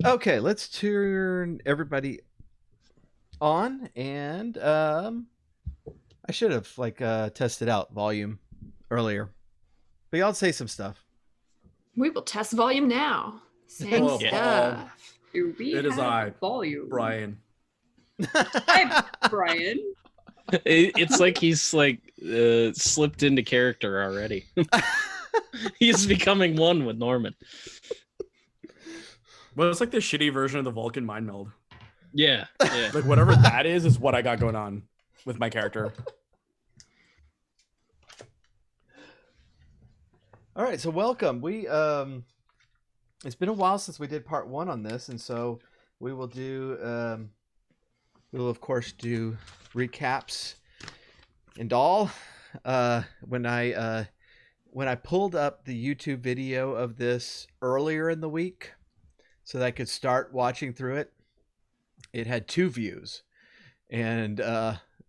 Okay, let's turn everybody on, and I should have tested out volume earlier, but y'all say some stuff. We will test volume now. Saying Hello, stuff. Do we It is have I, volume? Brian. Hi, Brian. It's like he's slipped into character already. He's becoming one with Norman. Well, it's like the shitty version of the Vulcan mind meld. Yeah. Like whatever that is what I got going on with my character. All right, so welcome. We it's been a while since we did part 1 on this, and so we will do we will of course do recaps and all. When I pulled up the YouTube video of this earlier in the week so that I could start watching through it, it had 2 views, and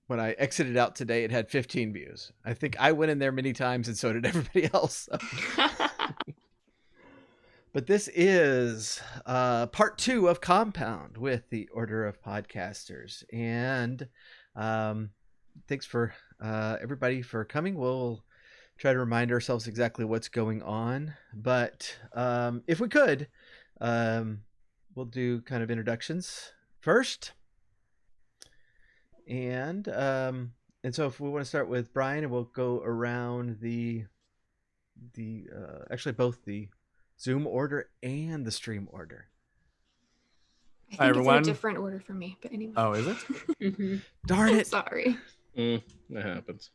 when I exited out today, it had 15 views. I think I went in there many times, and so did everybody else. But this is part 2 of Compound with the Order of Podcasters. And thanks for everybody for coming. We'll try to remind ourselves exactly what's going on. But if we could, we'll do kind of introductions first. And so if we want to start with Brian, and we'll go around the actually both the Zoom order and the stream order. I think Hi, everyone. it's a different order for me, but anyway. Oh, is it? Darn it. Sorry. That happens.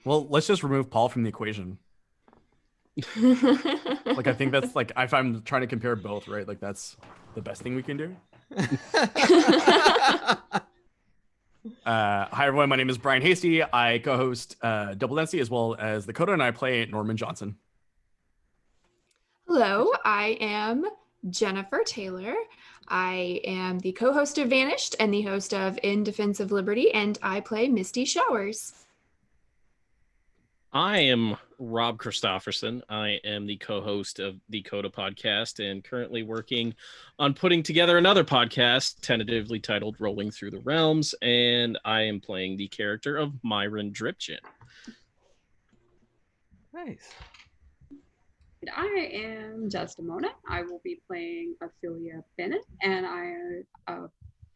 Well, let's just remove Paul from the equation. Like I think that's like if I'm trying to compare both, right? Like that's the best thing we can do. Hi everyone, my name is Brian Hastie. I co-host Double Density as well as The Coda, and I play Norman Johnson. Hello, I am Jennifer Taylor. I am the co-host of Vanished and the host of In Defense of Liberty, and I play Misty Showers. I am Rob Kristoffersen. I am the co-host of the Coda podcast and currently working on putting together another podcast tentatively titled Rolling Through the Realms, and I am playing the character of Myron Dripchin. Nice. And I am Desdemona. I will be playing Ophelia Bennett, and I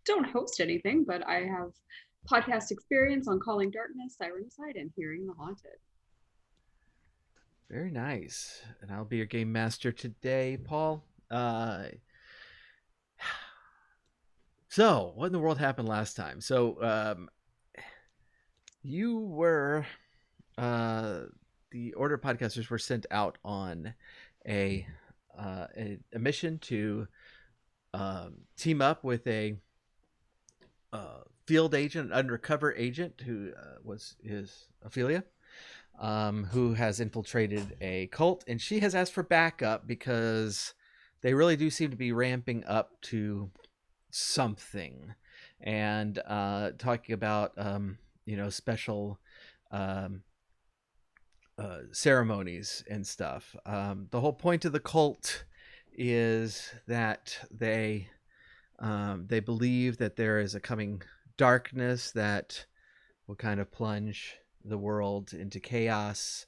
don't host anything, but I have podcast experience on Calling Darkness, Sirenicide, and Hearing the Haunted. Very nice. And I'll be your game master today, Paul. So, what in the world happened last time? So, you were, the Order of Podcasters were sent out on a mission to team up with a field agent, undercover agent who is Ophelia. Who has infiltrated a cult, and she has asked for backup because they really do seem to be ramping up to something, and talking about special ceremonies and stuff. The whole point of the cult is that they believe that there is a coming darkness that will kind of plunge the world into chaos,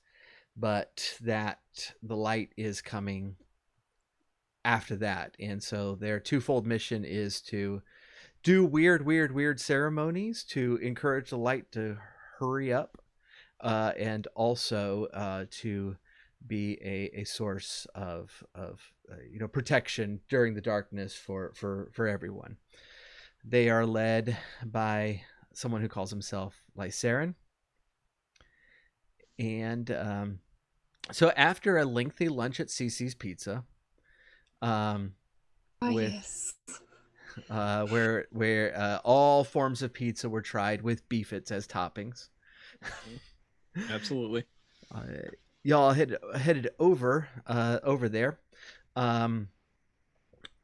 but that the light is coming after that. And so their twofold mission is to do weird ceremonies to encourage the light to hurry up, and also to be a source of protection during the darkness for everyone. They are led by someone who calls himself Lysarin. And so after a lengthy lunch at CC's Pizza, Yes. where all forms of pizza were tried with beefits as toppings. Absolutely. Y'all headed over there.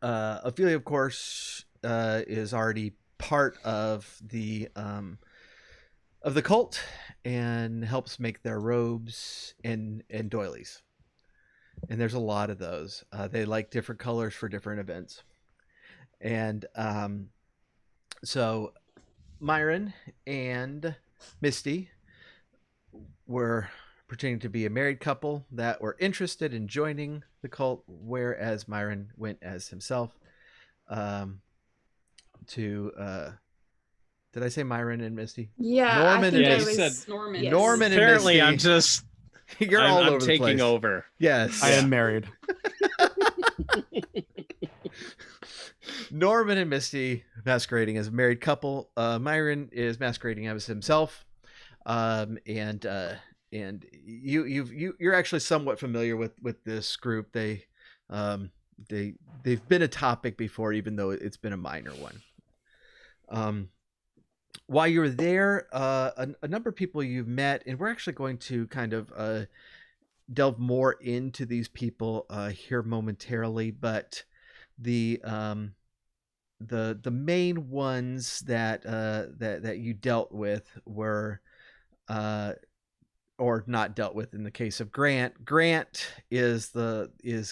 Ophelia, of course, is already part of the cult and helps make their robes and doilies. And there's a lot of those. They like different colors for different events. And so Myron and Misty were pretending to be a married couple that were interested in joining the cult, whereas Myron went as himself. To did I say Myron and Misty? Yeah, I Norman think and Yeah, I you Misty. said was Norman. Yes. Norman and apparently Misty. I'm just You're I'm, all I'm over the taking place. over. Yes. I am married. Norman and Misty masquerading as a married couple. Myron is masquerading as himself. And you're actually somewhat familiar with this group. They've been a topic before, even though it's been a minor one. While you were there, a number of people you've met, and we're actually going to kind of delve more into these people here momentarily. But the main ones that you dealt with were or not dealt with in the case of Grant. Grant is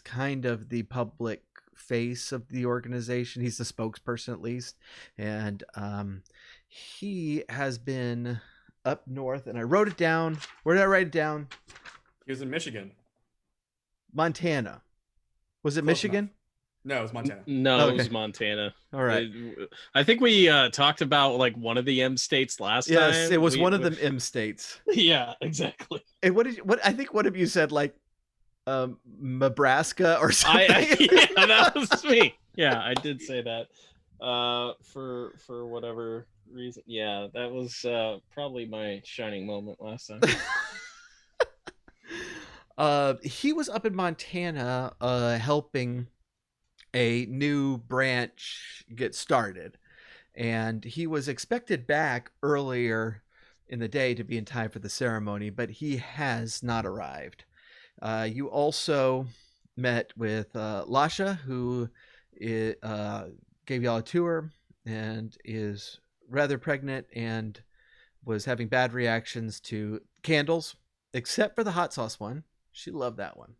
kind of the public face of the organization. He's the spokesperson at least, and he has been up north. And I wrote it down. Where did I write it down? He was in Michigan. Montana. Was it Close Michigan? enough. No, it was Montana. No, Okay. it was Montana. All right. I think we talked about like one of the M states last time. Yes, it was one of the M states. Yeah, exactly. And what I think one of you said, like Nebraska or something. Yeah, that was me. Yeah, I did say that. For whatever reason. Yeah, that was probably my shining moment last time. He was up in Montana helping a new branch get started, and he was expected back earlier in the day to be in time for the ceremony, but he has not arrived. You also met with Lasha, who gave y'all a tour and is rather pregnant and was having bad reactions to candles, except for the hot sauce one. She loved that one.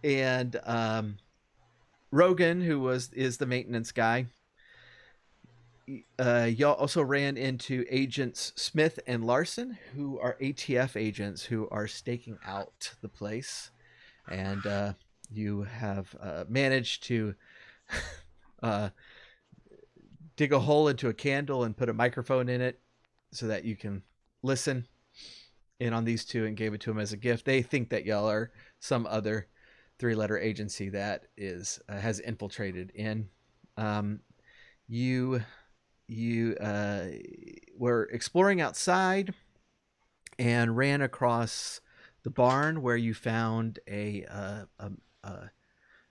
And Rogan, who is the maintenance guy. Y'all also ran into agents Smith and Larson, who are ATF agents who are staking out the place, and you have managed to dig a hole into a candle and put a microphone in it so that you can listen in on these two, and gave it to them as a gift. They think that y'all are some other three-letter agency that has infiltrated in. You were exploring outside and ran across the barn where you found a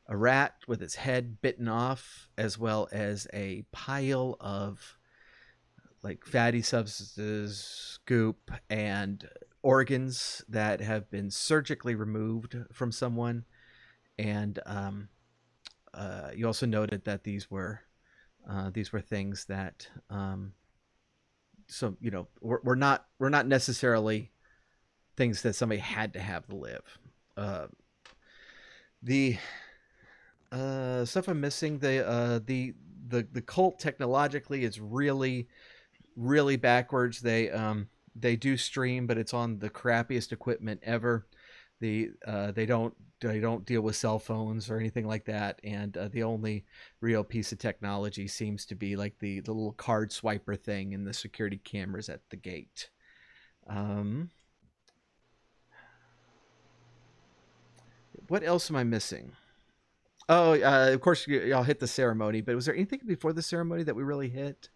rat with its head bitten off, as well as a pile of like fatty substances, goop, and organs that have been surgically removed from someone. And you also noted that these were things that so we're not necessarily things that somebody had to have to live. The stuff I'm missing, the cult technologically is really backwards. They do stream, but it's on the crappiest equipment ever. They don't deal with cell phones or anything like that, and the only real piece of technology seems to be like the little card swiper thing and the security cameras at the gate. What else am I missing? Oh, of course y'all hit the ceremony, but was there anything before the ceremony that we really hit?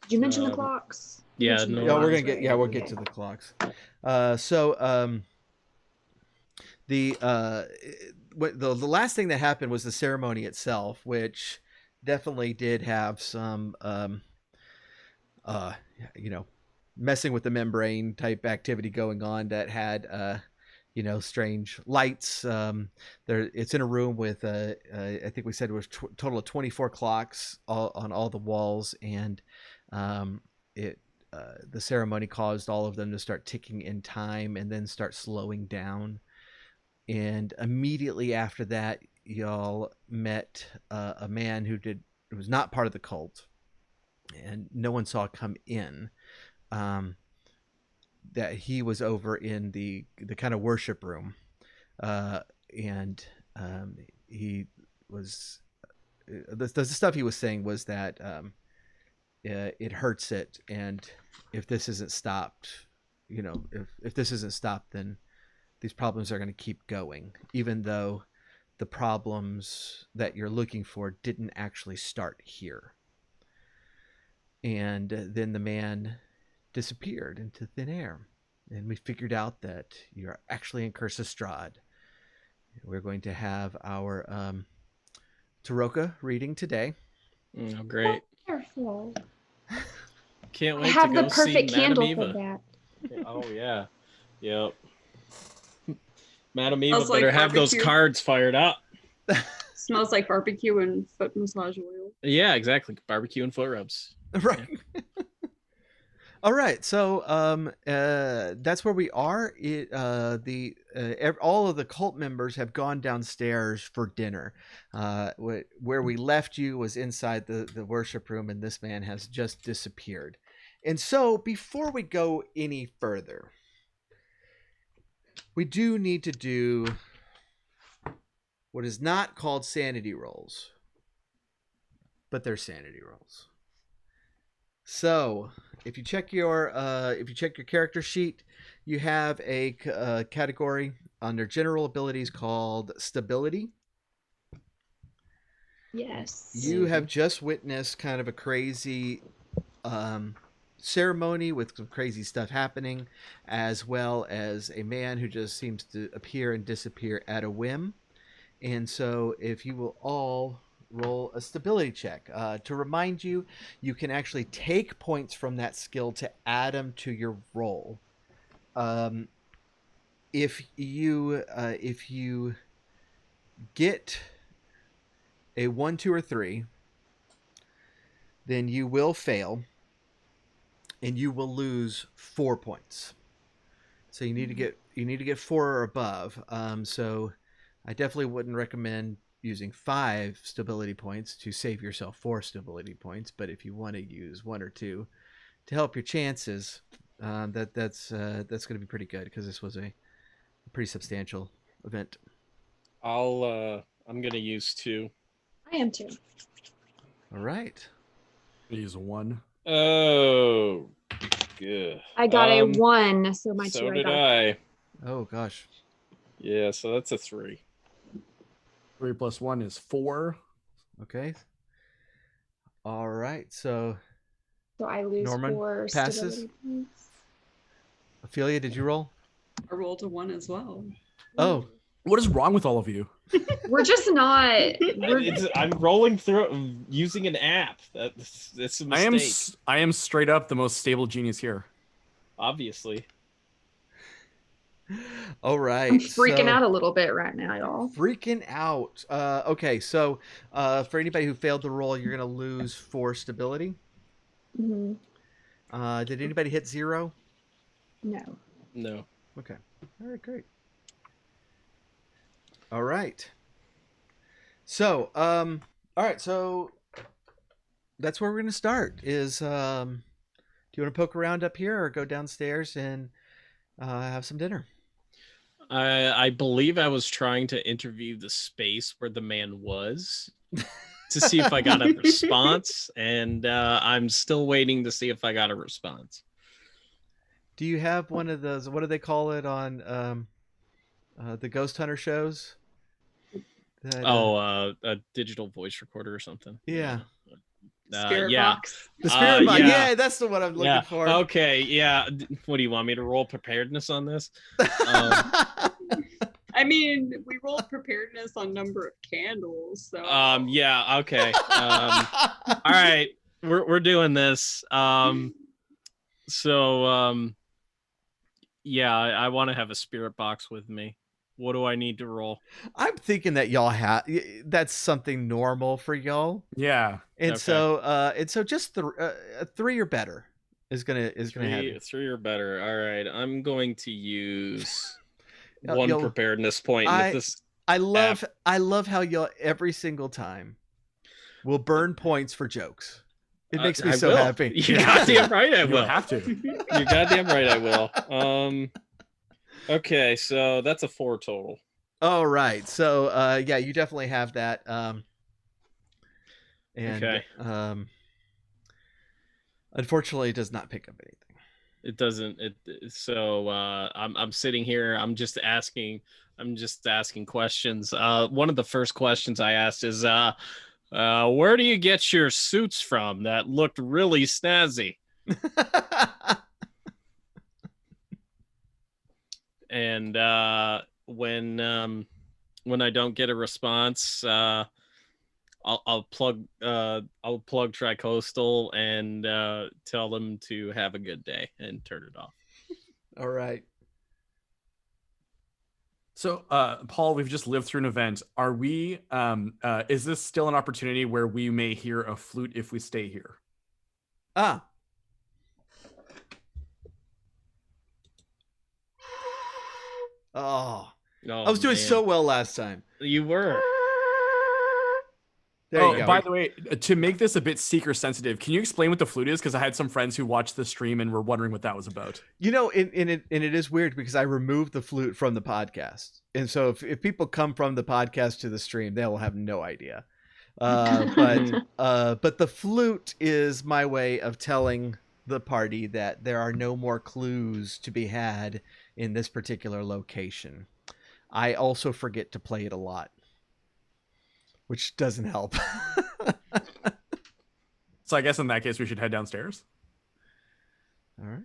Did you mention the clocks? You yeah, mentioned the no, Yeah, we're clocks, gonna right? we'll get to the clocks. The last thing that happened was the ceremony itself, which definitely did have some messing with the membrane type activity going on that had strange lights. It's in a room with I think we said it was total of 24 clocks on all the walls, and the ceremony caused all of them to start ticking in time and then start slowing down. And immediately after that, y'all met a man who was not part of the cult, and no one saw come in. That he was over in the kind of worship room, and he was the stuff he was saying was that it hurts it, and if this isn't stopped, if this isn't stopped, then these problems are going to keep going, even though the problems that you're looking for didn't actually start here. And then the man disappeared into thin air, and we figured out that you're actually in Kristoffersen. We're going to have our Taroka reading today. Oh, great. Wonderful. Can't I wait have to the go perfect see candle Madame for Eva. that. Oh, yeah. Yep. Madame Eva Smells like better have those barbecue. cards fired up. Smells like barbecue and foot massage oil. Yeah, exactly. Barbecue and foot rubs. Right. All right. So that's where we are. All of the cult members have gone downstairs for dinner. Where we left you was inside the worship room, and this man has just disappeared. And so before we go any further, we do need to do what is not called sanity rolls, but they're sanity rolls. So, if you check your character sheet, you have a category under general abilities called stability. Yes. You have just witnessed kind of a crazy ceremony with some crazy stuff happening, as well as a man who just seems to appear and disappear at a whim. And so, if you will all roll a stability check. To remind you, you can actually take points from that skill to add them to your roll. If you get a 1, 2, or 3, then you will fail, and you will lose 4 points. So you need to get 4 or above. So I definitely wouldn't recommend using 5 stability points to save yourself 4 stability points, but if you want to use 1 or 2 to help your chances, that's going to be pretty good, because this was a pretty substantial event. I'm gonna use 2. I am too. All right. Use 1. Oh, good. I got a 1, so my 2 So I did got. I. Oh gosh. Yeah, so that's a 3. 3 plus 1 is 4. Okay. All right. So So I lose Norman 4 passes. stability points. Ophelia, did you roll? I rolled a 1 as well. Oh, What is wrong with all of you? We're just not. I'm rolling through using an app. That's a mistake. I am straight up the most stable genius here. Obviously. all right. I'm freaking out a little bit right now, y'all. Freaking out. Okay, so for anybody who failed to roll, you're going to lose 4 stability. Mm-hmm. Did anybody hit 0? No. No. Okay. All right, great. All right. So, all right, so that's where we're going to start is, do you want to poke around up here or go downstairs and have some dinner? I believe I was trying to interview the space where the man was to see if I got a response, and I'm still waiting to see if I got a response. Do you have one of those, what do they call it on the Ghost Hunter shows? A digital voice recorder or something. Yeah. Spirit Yeah. box. The spirit box. Yeah. Yeah, that's the one I'm looking for. Okay, yeah. What do you want me to roll preparedness on this? I mean, we rolled preparedness on number of candles, so. Yeah, okay. All right, we're doing this. Yeah, I want to have a spirit box with me. What do I need to roll? I'm thinking that y'all have that's something normal for y'all. Yeah. And Okay. so just 3 or better is gonna happen. 3 or better. All right, I'm going to use You'll- 1 preparedness point. And if this I love how y'all every single time will burn points for jokes. It makes me I so will. happy. You're goddamn right I will. You have to. You're goddamn right I will. Okay, so that's a 4 total. All right. So yeah, you definitely have that. And Okay. unfortunately it does not pick up anything. It doesn't. So I'm sitting here. I'm just asking questions. One of the first questions I asked is, where do you get your suits from that looked really snazzy? And when I don't get a response, I'll plug Tricoastal and tell them to have a good day and turn it off. All right. So, Paul, we've just lived through an event. Are we? Is this still an opportunity where we may hear a flute if we stay here? Ah. Oh. I was doing so well last time. You were. There you go. By the way, to make this a bit seeker sensitive, can you explain what the flute is? Because I had some friends who watched the stream and were wondering what that was about. You know, and it is weird because I removed the flute from the podcast. And so if people come from the podcast to the stream, they will have no idea. But the flute is my way of telling the party that there are no more clues to be had in this particular location. I also forget to play it a lot, which doesn't help. So I guess in that case, we should head downstairs. All right.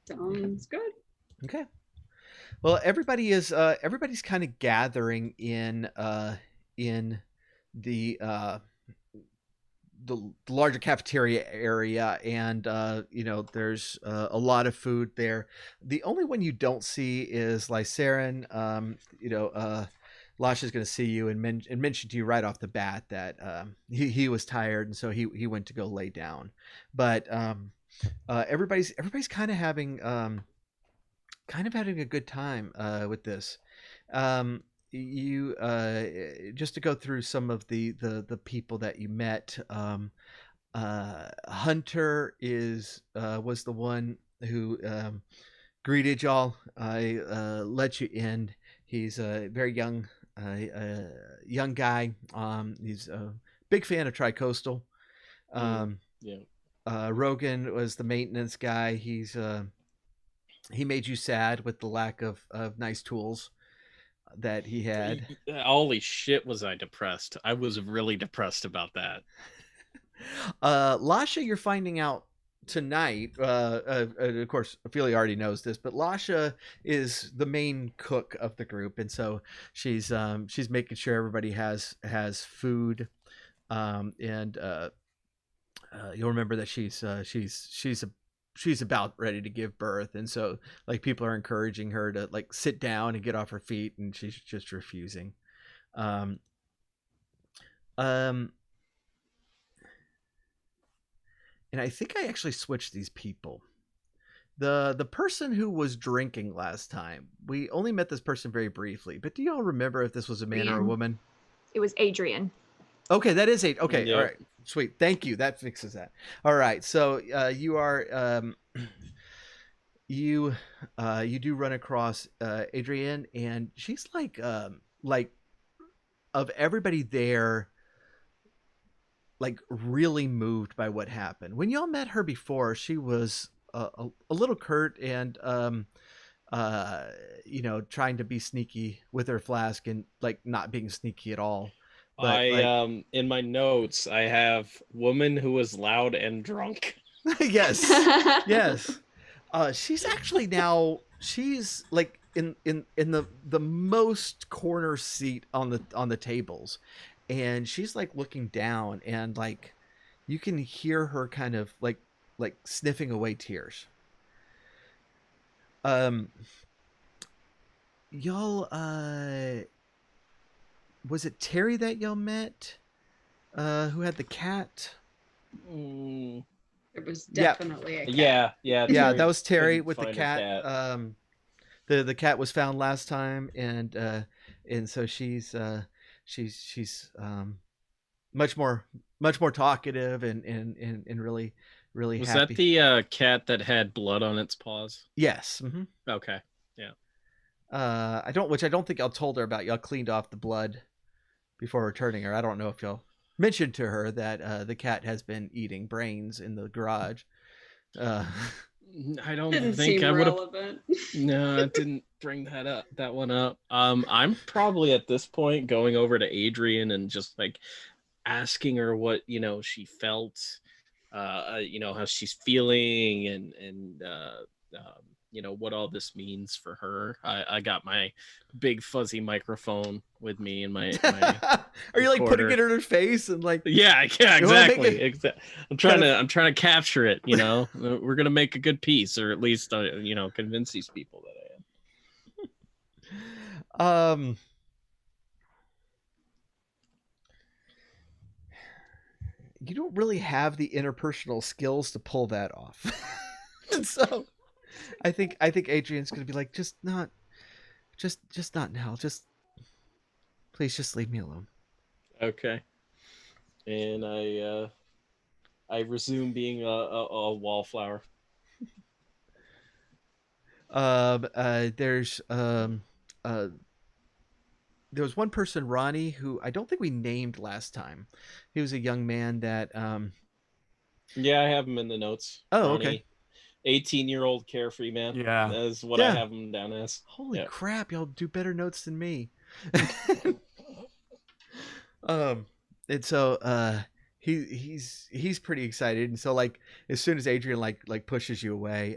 Sounds good. Okay. Well, everybody's kind of gathering in the larger cafeteria area, and there's a lot of food there. The only one you don't see is Lysarin. Lash is going to see you and mention to you right off the bat that he was tired, and so he went to go lay down. But everybody's kind of having a good time with this. You just to go through some of the people that you met. Hunter was the one who greeted y'all. I let you in. He's a very young guy. He's a big fan of Tricoastal. Rogan was the maintenance guy. He made you sad with the lack of nice tools that he had. Holy shit, was I depressed. I was really depressed about that. Lasha, you're finding out tonight, of course Ophelia already knows this, but Lasha is the main cook of the group, and so she's making sure everybody has food, and you'll remember that she's about ready to give birth, and so like people are encouraging her to like sit down and get off her feet, and she's just refusing. And I think I actually switched these people. The person who was drinking last time, we only met this person very briefly, but do y'all remember if this was a man or a woman? It was Adrian. Okay, that is it. Okay, Yep. All right, sweet. Thank you. That fixes that. All right, so you are you do run across Adrienne, and she's like of everybody there, like really moved by what happened. When y'all met her before, she was a little curt and trying to be sneaky with her flask and like not being sneaky at all. But in my notes I have woman who was loud and drunk. yes. She's actually now she's like in the most corner seat on the tables, and she's like looking down, and like you can hear her kind of like sniffing away tears. Y'all was it Terry that y'all met who had the cat? It was definitely a cat. Yeah, That was Terry with the find cat. The cat was found last time, and and so she's much more talkative and really Was happy. that the cat that had blood on its paws? Yes. Okay. Yeah. I don't think y'all told her about. Y'all cleaned off the blood before returning her. I don't know if y'all mentioned to her that the cat has been eating brains in the garage. I don't Didn't think seem I would have. relevant. No, I didn't bring that one up. I'm probably at this point going over to Adrian and just like asking her what she felt, how she's feeling, and what all this means for her. I got my big fuzzy microphone with me and my Are you like putting recorder. it in her face and like? Yeah, You wanna make exactly. it I'm trying to capture it. We're gonna make a good piece, or at least convince these people that I am. You don't really have the interpersonal skills to pull that off. And so I think Adrian's gonna be like, just not now. Just please just leave me alone. Okay. And I resume being a wallflower. There's there was one person, Ronnie, who I don't think we named last time. He was a young man that Yeah, I have him in the notes. Oh, Ronnie, okay. 18-year-old carefree man. Yeah. That's what Yeah. I have him down as. Holy Yeah. crap, y'all do better notes than me. And so he's pretty excited, and so like as soon as Adrian like pushes you away,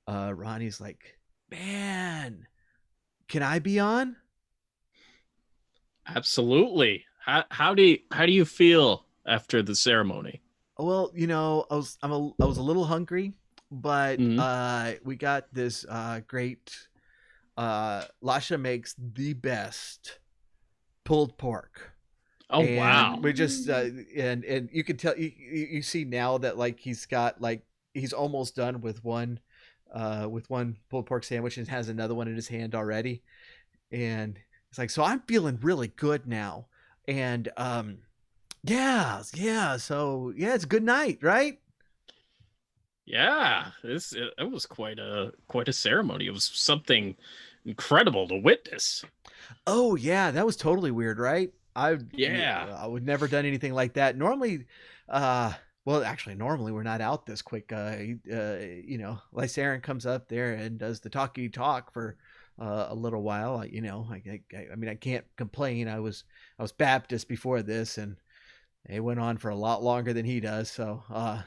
Ronnie's like, man, can I be on? Absolutely. How do you feel after the ceremony? Well, I was a little hungry, but we got this great Lasha makes the best pulled pork. Oh, and wow. We just and you can tell you see now that like he's got like he's almost done with one pulled pork sandwich and has another one in his hand already, and it's like, so I'm feeling really good now, and yeah, so yeah, it's a good night, right? Yeah, it was quite a ceremony. It was something incredible to witness. Oh yeah, that was totally weird, right? I would never done anything like that. Normally, well, actually, normally we're not out this quick. Lysarin comes up there and does the talky talk for a little while. I mean, I can't complain. I was Baptist before this, and it went on for a lot longer than he does. So, and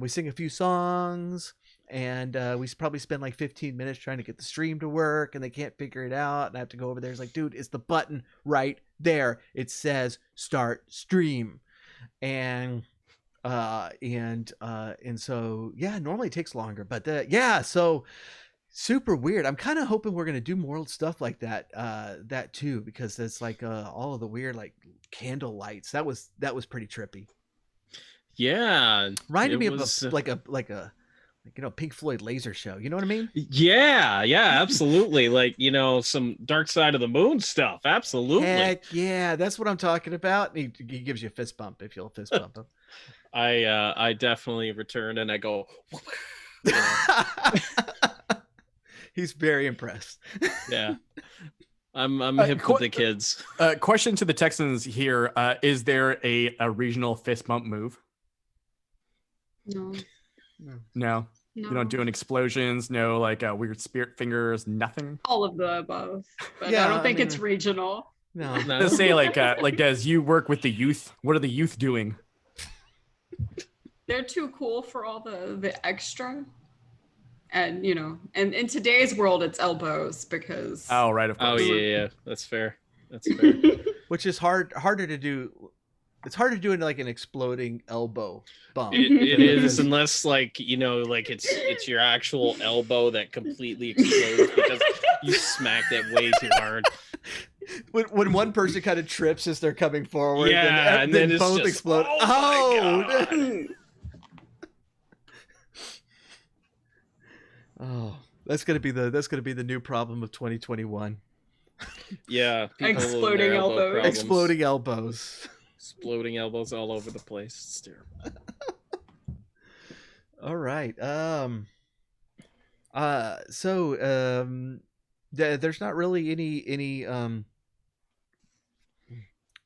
we sing a few songs, and we probably spend like 15 minutes trying to get the stream to work, and they can't figure it out. And I have to go over there. It's like, dude, it's the button right there. It says start stream. And so, yeah, normally it takes longer, but so super weird. I'm kind of hoping we're going to do more stuff like that too, because it's like all of the weird like candle lights. That was pretty trippy. Yeah, reminded me of a Pink Floyd laser show. You know what I mean? Yeah, absolutely. Like, some Dark Side of the Moon stuff. Absolutely. Heck yeah, that's what I'm talking about. He gives you a fist bump if you'll fist bump him. I definitely returned and I go. He's very impressed. Yeah. I'm hip with the kids. Question to the Texans here: is there a regional fist bump move? No. No. You don't do any explosions, no like weird spirit fingers, nothing. All of the above, but Yeah, I don't think I mean, it's regional. No. Let's say like as you work with the youth, what are the youth doing? They're too cool for all the extra. And and in today's world it's elbows because Oh right, of course. Oh yeah, that's fair. That's fair. Which is harder to do. It's hard to do in like an exploding elbow bump. It is, unless like it's your actual elbow that completely explodes because you smacked it way too hard. When one person kind of trips as they're coming forward, Yeah, and then it's both just, explode. oh my God. Oh, that's gonna be the new problem of 2021. Yeah, people and Exploding their elbow elbows. problems. Exploding elbows. Exploding elbows all over the place. It's terrible. All right. There's not really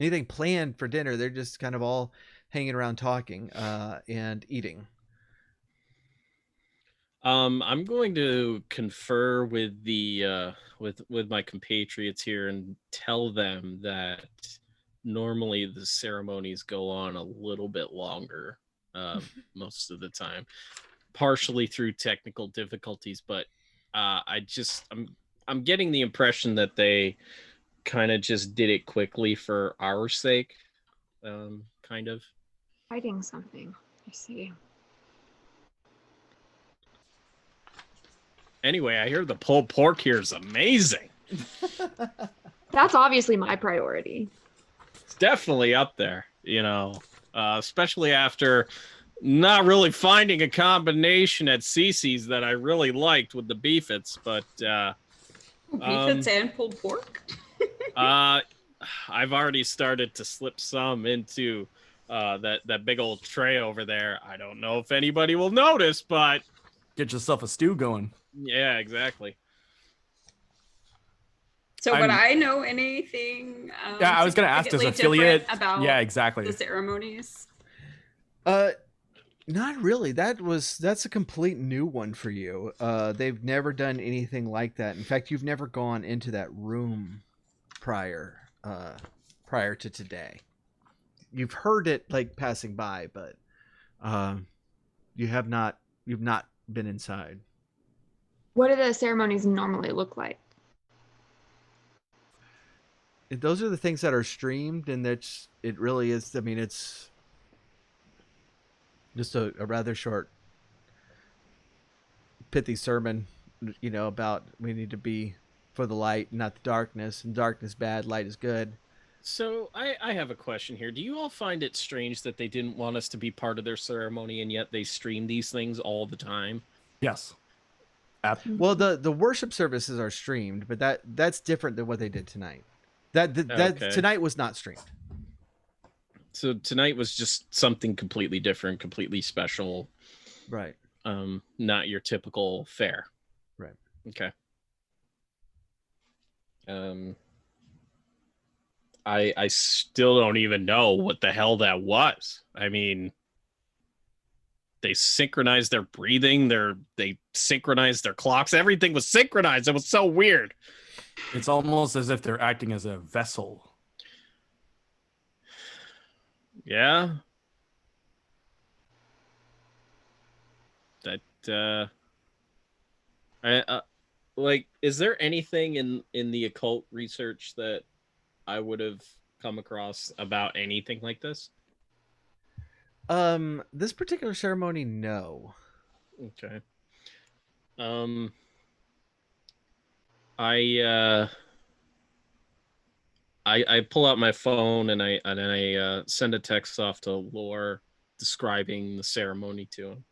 anything planned for dinner. They're just kind of all hanging around talking and eating. I'm going to confer with the with my compatriots here and tell them that normally the ceremonies go on a little bit longer most of the time, partially through technical difficulties, but I'm getting the impression that they kind of just did it quickly for our sake, kind of. Hiding something. I see. Anyway, I hear the pulled pork here is amazing. That's obviously my priority. It's definitely up there, especially after not really finding a combination at Cece's that I really liked with the beefits, but Beefits and pulled pork? I've already started to slip some into that big old tray over there. I don't know if anybody will notice, but Get yourself a stew going. yeah, exactly. So would I know anything Yeah, I was going to ask as significantly affiliate. different about Yeah, exactly. the ceremonies? Not really. That's a complete new one for you. They've never done anything like that. In fact, you've never gone into that room prior to today. You've heard it like passing by, but you've not been inside. What do the ceremonies normally look like? Those are the things that are streamed, and it really is. I mean, it's just a rather short, pithy sermon, about we need to be for the light, not the darkness, and darkness bad, light is good. So I have a question here. Do you all find it strange that they didn't want us to be part of their ceremony and yet they stream these things all the time? Yes. Well, the worship services are streamed, but that's different than what they did tonight. Okay. Tonight was not streamed. So tonight was just something completely different, completely special. Right. Not your typical fare. Right. Okay. I still don't even know what the hell that was. I mean, they synchronized their breathing, they synchronized their clocks. Everything was synchronized. It was so weird. It's almost as if they're acting as a vessel. Yeah. That is there anything in the occult research that I would have come across about anything like this? This particular ceremony, no. Okay. I pull out my phone and I send a text off to Lore describing the ceremony to him.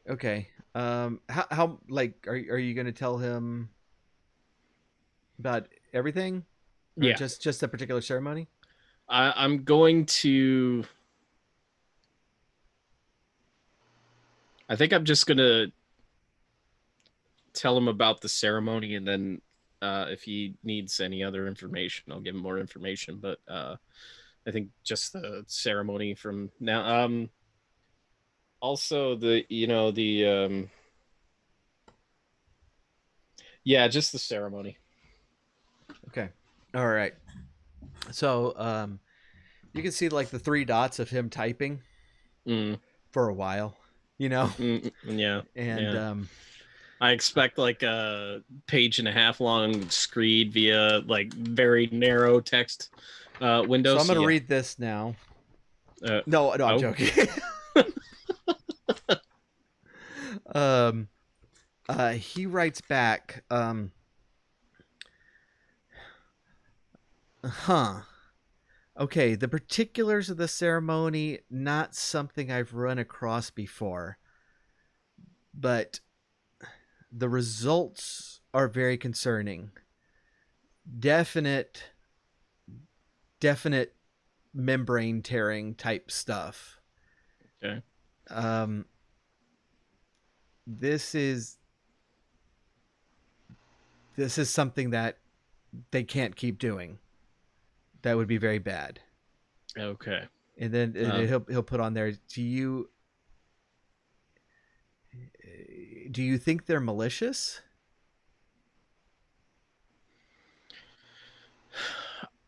Okay. How like are you going to tell him about everything? Or Yeah. just a particular ceremony? I'm going to. I think I'm just gonna tell him about the ceremony, and then if he needs any other information, I'll give him more information. But I think just the ceremony from now. Also, yeah, just the ceremony. Okay. All right. So you can see like the 3 dots of him typing for a while, Yeah. And yeah. I expect like a 1.5-page long screed via like very narrow text windows. So I'm going to read this now. No, I'm joking. He writes back, okay, the particulars of the ceremony, not something I've run across before. But the results are very concerning. Definite membrane tearing type stuff. Okay. This is something that they can't keep doing. That would be very bad. Okay. And then he'll put on there, do you think they're malicious?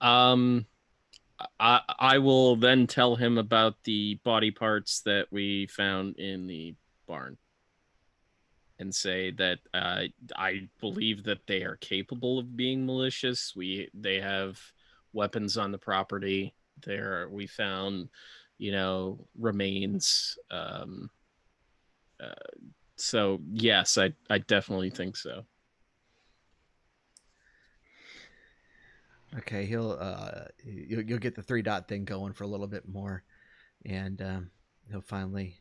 I will then tell him about the body parts that we found in the barn, and say that I believe that they are capable of being malicious. They have weapons on the property. We found, remains. So yes, I definitely think so. Okay, you'll get the 3-dot thing going for a little bit more, and he'll finally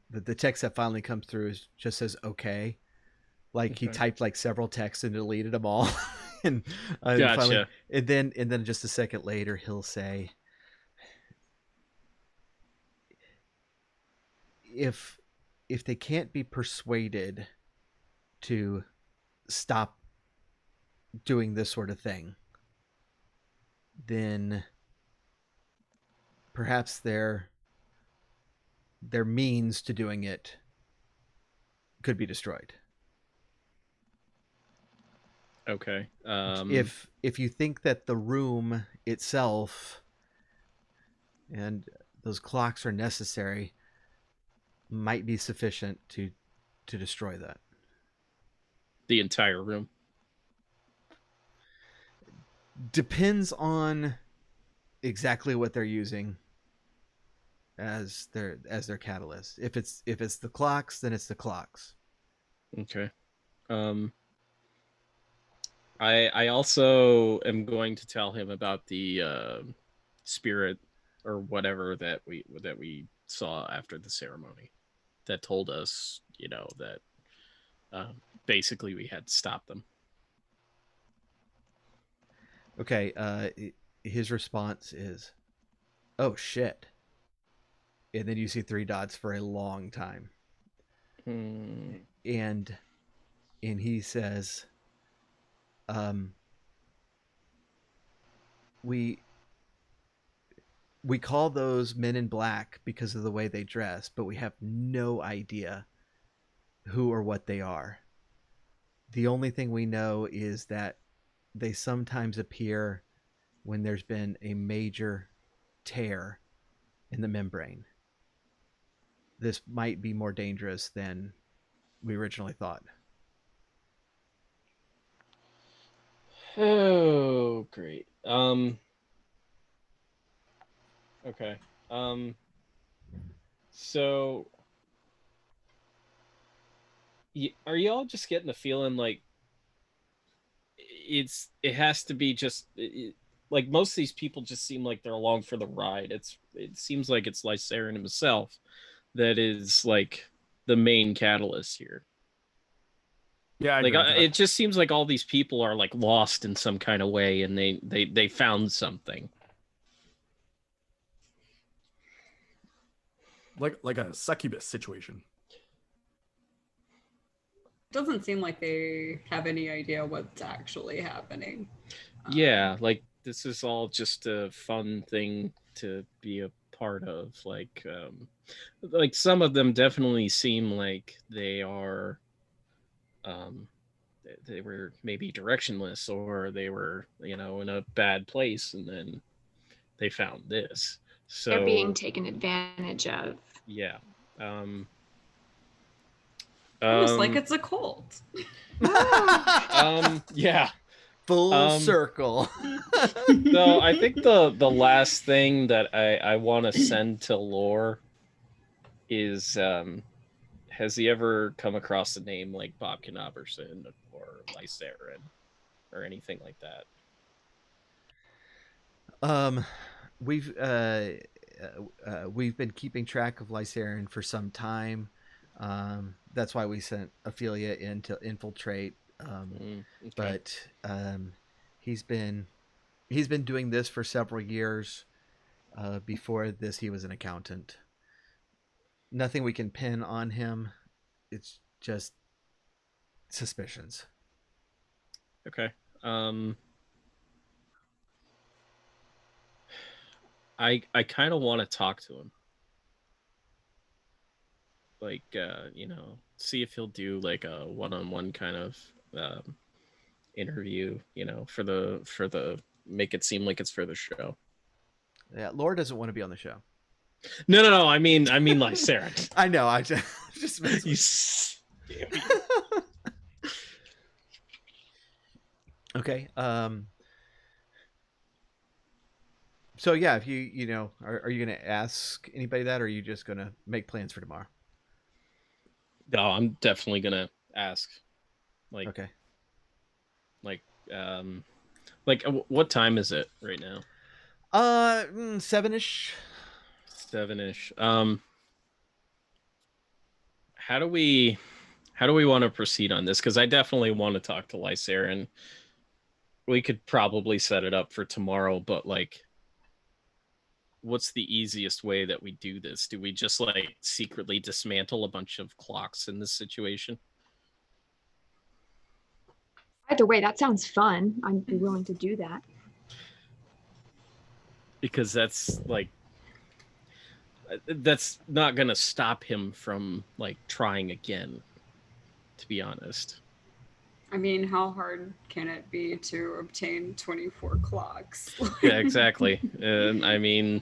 the text that finally comes through just says okay, like he typed like several texts and deleted them all, and Gotcha. finally, and then just a second later he'll say, if they can't be persuaded to stop doing this sort of thing, then perhaps their means to doing it could be destroyed. Okay. If you think that the room itself and those clocks are necessary, might be sufficient to destroy that. The entire room. Depends on exactly what they're using as their catalyst. If it's the clocks, then it's the clocks. Okay. I also am going to tell him about the spirit or whatever that we saw after the ceremony, that told us, that basically we had to stop them. Okay. His response is, "Oh shit," and then you see 3 dots for a long time, and he says, we call those men in black because of the way they dress, but we have no idea who or what they are. The only thing we know is that they sometimes appear when there's been a major tear in the membrane. This might be more dangerous than we originally thought. Oh, great. Okay. So are y'all just getting the feeling like it has to be just like most of these people just seem like they're along for the ride? It seems like it's Lysarin himself that is like the main catalyst here. Yeah, like it just seems like all these people are like lost in some kind of way, and they found something. Like a succubus situation. Doesn't seem like they have any idea what's actually happening. Yeah, like this is all just a fun thing to be a part of. Like some of them definitely seem like they are they were maybe directionless, or they were, in a bad place, and then they found this. So They're being taken advantage of. Yeah. Almost like it's a cult. Yeah. Full circle. So I think the last thing that I want to send to Lore is, has he ever come across a name like Bob Knobberson or Lysarin or anything like that? We've we've been keeping track of Lysarin for some time. That's why we sent Ophelia in to infiltrate. Okay. But he's been doing this for several years. Before this, he was an accountant. Nothing we can pin on him. It's just suspicions. Okay. I kind of want to talk to him. Like, see if he'll do like a one-on-one kind of interview, for the make it seem like it's for the show. Yeah, Laura doesn't want to be on the show. No. I mean Lysarin. I know. I just Damn. Okay. So yeah, if you are you gonna ask anybody that, or are you just gonna make plans for tomorrow? No, I'm definitely gonna ask. Like, Okay. What time is it right now? 7-ish. 7-ish. How do we want to proceed on this? Because I definitely want to talk to Lysarin. We could probably set it up for tomorrow, but like, what's the easiest way that we do this? Do we just like secretly dismantle a bunch of clocks in this situation? Either way, that sounds fun. I'd be willing to do that. Because that's not gonna stop him from like trying again, to be honest. I mean, how hard can it be to obtain 24 clocks? Yeah, exactly. I mean,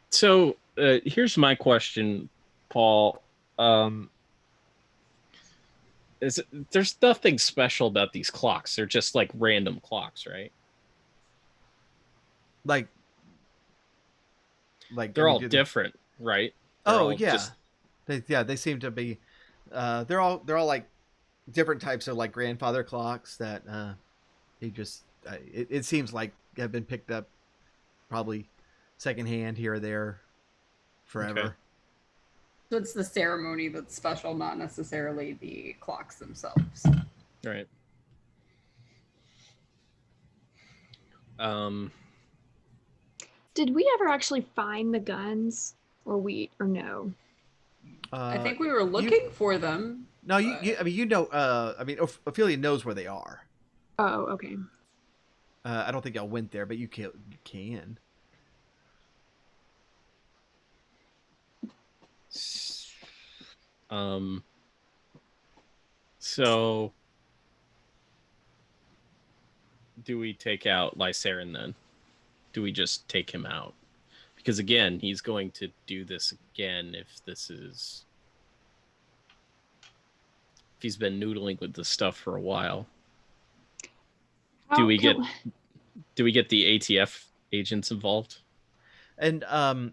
so here's my question, Paul. There's nothing special about these clocks. They're just like random clocks, right? Like they're all different, right? Yeah. They seem to be. They're all like different types of like grandfather clocks that he just. It seems like have been picked up, probably secondhand here or there, forever. Okay. So it's the ceremony that's special, not necessarily the clocks themselves. Right. Did we ever actually find the guns, or no? I think we were looking for them. No, Ophelia knows where they are. Oh, okay. I don't think y'all went there, but you can. So do we take out Lysarin then? Do we just take him out? Because again, he's going to do this again if he's been noodling with this stuff for a while. Do we get the ATF agents involved? And I'll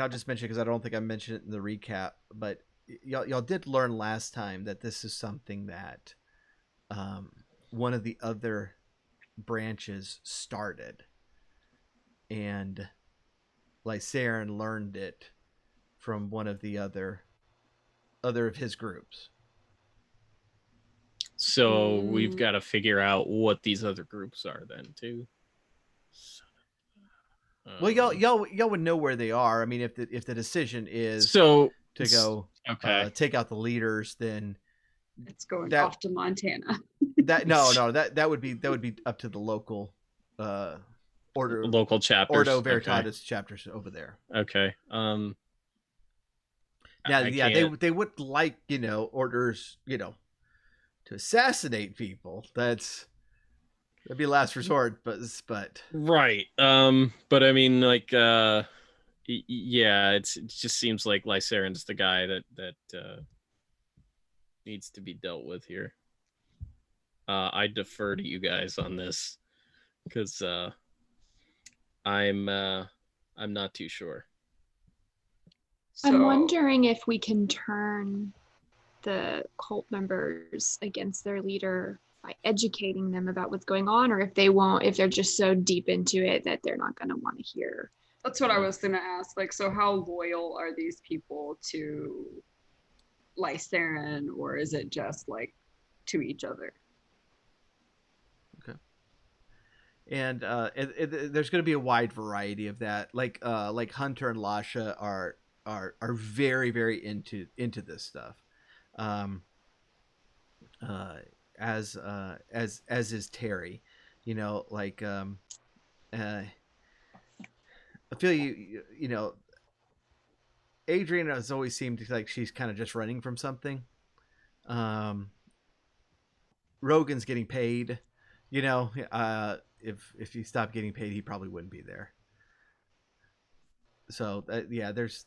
just mention, because I don't think I mentioned it in the recap, but y'all did learn last time that this is something that one of the other branches started, and Lysarin learned it from one of the other of his groups. So we've got to figure out what these other groups are then too. Well, y'all would know where they are. I mean, if the decision is to go take out the leaders, then it's going off to Montana. that would be up to the local local chapters, Ordo Veritatis chapters over there. Okay. They would like orders to assassinate people. That'd be last resort, but right. But I mean, like, it just seems like Lysarin's the guy that needs to be dealt with here. I defer to you guys on this because I'm not too sure. I'm wondering if we can turn the cult members against their leader by educating them about what's going on, or if they're just so deep into it that they're not going to want to hear. That's what I was gonna ask. Like, so how loyal are these people to Lysarin, or is it just like to each other? Okay. And there's going to be a wide variety of that. Like Hunter and Lasha are very, very into this stuff. As is Terry, you know, like I feel you know, Adrian has always seemed like she's kind of just running from something. Rogan's getting paid, you know. If he stopped getting paid, he probably wouldn't be there. So yeah, there's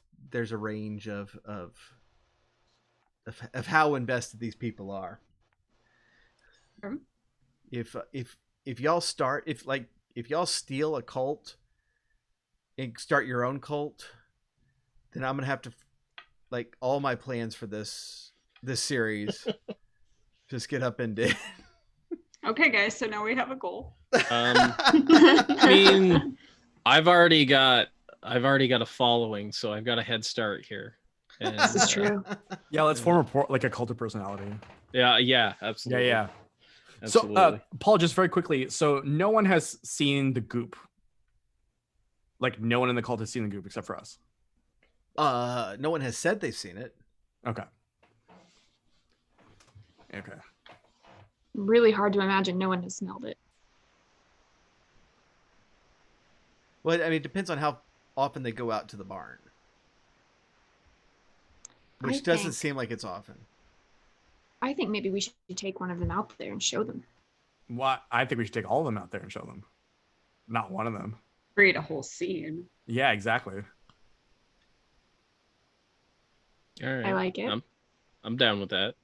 a range of how invested these people are. If y'all if y'all steal a cult and start your own cult, then I'm gonna have to, like, all my plans for this series just get upended. Okay, guys, so now we have a goal. I mean, I've already got a following, so I've got a head start here. And, This is true. Yeah, let's form like a cult of personality. Yeah, absolutely. Yeah. Absolutely. So, Paul, just very quickly. So, no one has seen the goop. Like, no one in the cult has seen the goop except for us. No one has said they've seen it. Okay. Really hard to imagine no one has smelled it. Well, I mean, it depends on how often they go out to the barn, which doesn't seem like it's often. I think maybe we should take one of them out there and show them. Well, I think we should take all of them out there and show them. Not one of them. Create a whole scene. Yeah, exactly. All right. I like it. I'm down with that.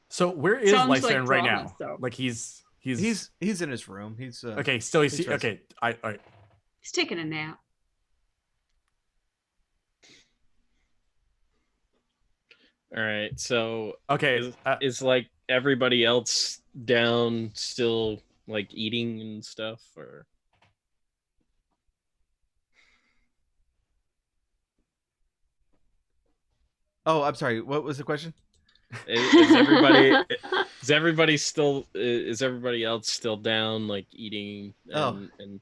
So where is Sounds Lysarin like right drama, now? so. Like he's in his room. He's okay. Still he's he's okay. All right. He's taking a nap. All right. So Okay. is like everybody else down still, like, eating and stuff, or? Oh, I'm sorry. What was the question? Is everybody else still down, like, eating and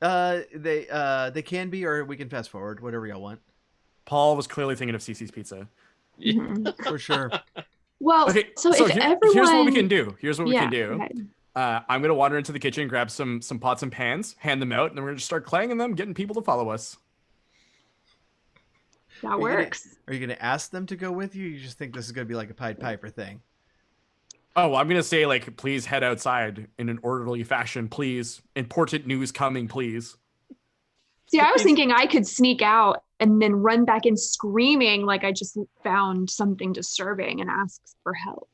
They can be, or we can fast forward, whatever y'all want. Paul was clearly thinking of Cece's Pizza. Mhm. For sure. Well, Okay, so if everyone... here's what we can do. We can go do. ahead. I'm gonna wander into the kitchen, grab some pots and pans, hand them out, and then we're gonna just start clanging them, getting people to follow us. That works. Are you gonna ask them to go with you? You just think this is gonna be like a Pied Piper thing? Oh, I'm gonna say, like, please head outside in an orderly fashion, please. Important news coming, please. See, I was thinking I could sneak out and then run back in screaming like I just found something disturbing and ask for help.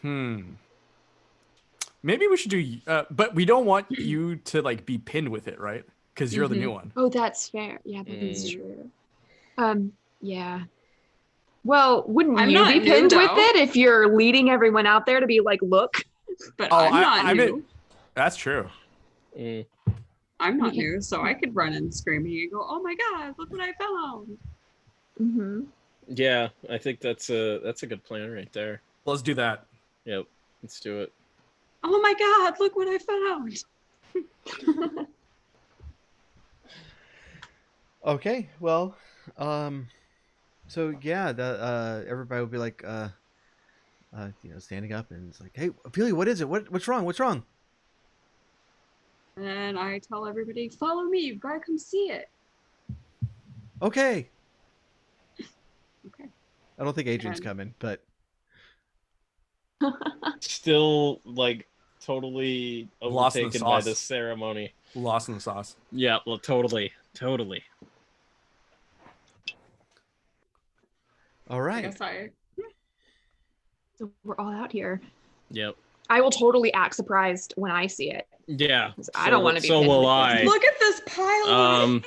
Maybe we should do, but we don't want you to, like, be pinned with it, right? Because you're the new one. Oh, that's fair. Yeah, that is true. Yeah. Well, wouldn't I'm you not be new, pinned with though. it if you're leading everyone out there to be like, look? But Oh, I'm not I new. mean, that's true. I'm not new, so I could run in screaming and go, "Oh my god, look what I found!" Mm-hmm. Yeah, I think that's a good plan right there. Let's do that. Yep, let's do it. Oh my god, look what I found! Okay, well, so yeah, everybody will be like, standing up, and it's like, hey, Ophelia, what is it? What's wrong? What's wrong? And I tell everybody, "Follow me. You've got to come see it." Okay. Okay. I don't think Adrian's coming, but Still, like, totally Lost in the overtaken by sauce. this ceremony. Lost in the sauce. Yeah, well, totally. all I right. guess So we're all out here. Yep. I will totally act surprised when I see it. Yeah. I don't want to be So pinned will with I. this. Look at this pile of Um.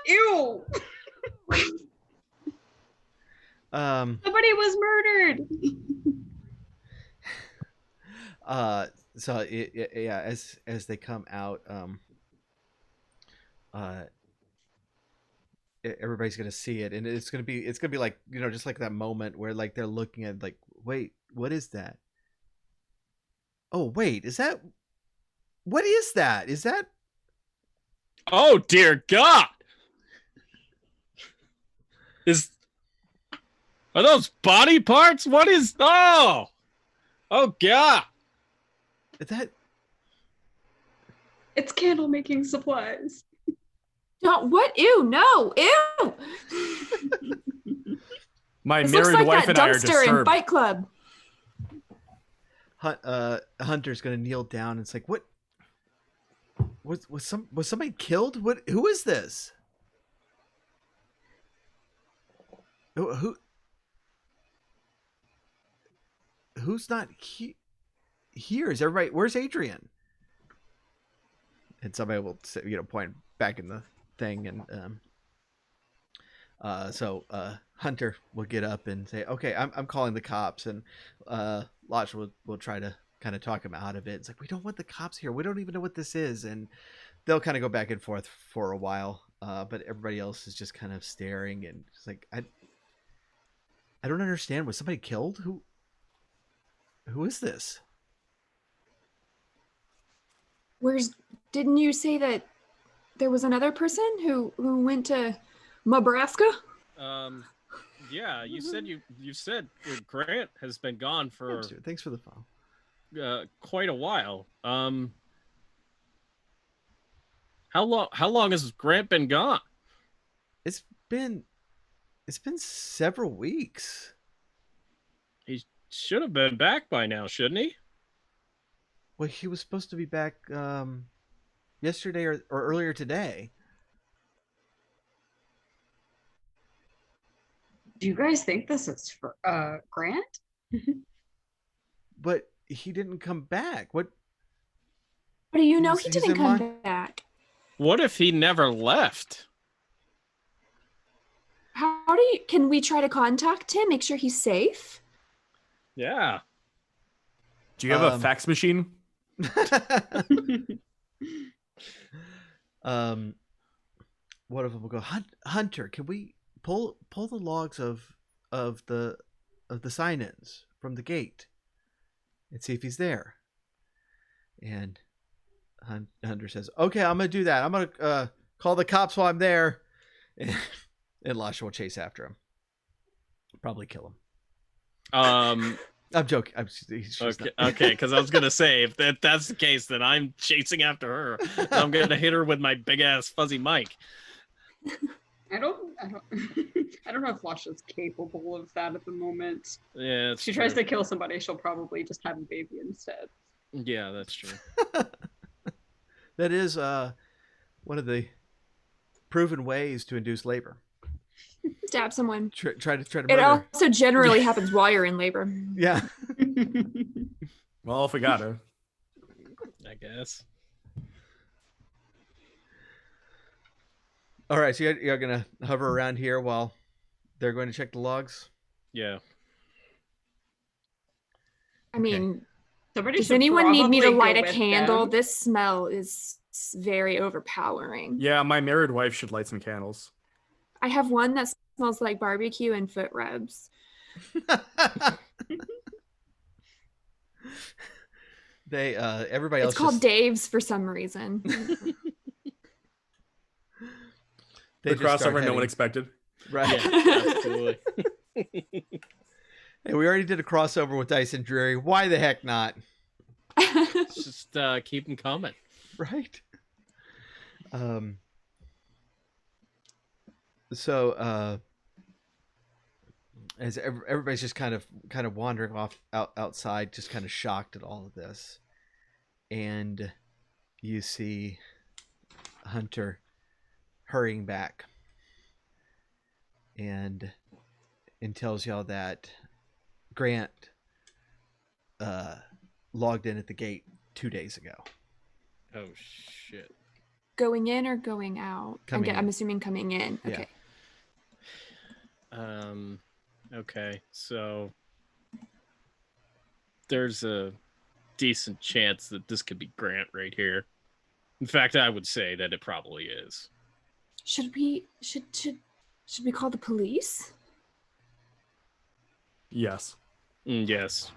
ew. Somebody was murdered. So yeah, as they come out, everybody's gonna see it, and it's gonna be like, just like that moment where like they're looking at like, wait, what is that? Oh wait, what is that? Is that? Oh dear God! Are those body parts? What is? Oh God! That It's candle making supplies. Don't, what? Ew, no, ew. My This looks married like wife that and I are dumpster in disturbed. Fight Club. Hunter's gonna kneel down. And it's like, what? Was somebody killed? Who is this? Who's not here? Is everybody? Where's Adrian? And somebody will say, point back in the thing, and so Hunter will get up and say, okay, I'm calling the cops, and Lodge will try to kind of talk him out of it. It's like, we don't want the cops here, we don't even know what this is, and they'll kind of go back and forth for a while, but everybody else is just kind of staring, and it's like, I don't understand. Was somebody killed? Who is this? Didn't you say that there was another person who went to Nebraska? Yeah, you said you said Grant has been gone for Thanks for the phone. Quite a while. How long has Grant been gone? It's been several weeks. He should have been back by now, shouldn't he? Well, he was supposed to be back yesterday or earlier today. Do you guys think this is for Grant? But he didn't come back. What? How do you know He's he didn't in come back? What if he never left? Can we try to contact him, make sure he's safe? Yeah. Do you have a fax machine? One of them will go, Hunter, can we pull the logs of the sign-ins from the gate and see if he's there? And Hunter says, okay, I'm gonna do that. I'm gonna call the cops while I'm there. And Lasha will chase after him, probably kill him. I'm joking. Okay, because I was gonna say, if that's the case, then I'm chasing after her. I'm gonna hit her with my big ass fuzzy mic. I don't I don't know if Lasha's capable of that at the moment. Yeah, if she tries to kill somebody, she'll probably just have a baby instead. Yeah, that's true. That is one of the proven ways to induce labor. Stab someone. Try to murder. It also generally happens while you're in labor. Yeah. Well, if we got her. I guess. All right, so you're gonna hover around here while they're going to check the logs. Yeah. I mean, Somebody does should anyone need me to probably light go a with candle? them. This smell is very overpowering. Yeah, my married wife should light some candles. I have one that smells like barbecue and foot rubs. Everybody else. It's called Dave's for some reason. The crossover no one expected. Right. Yeah, absolutely. Hey, we already did a crossover with Dice and Dreary. Why the heck not? Just keep them coming. Right. So as everybody's just kind of wandering off outside, just kind of shocked at all of this, and you see Hunter hurrying back and tells y'all that Grant logged in at the gate 2 days ago. Oh shit. Going in or going out? Coming in. I'm assuming coming in. Yeah. Okay. Okay, so there's a decent chance that this could be Grant right here. In fact, I would say that it probably is. Should we call the police? Yes. Yes.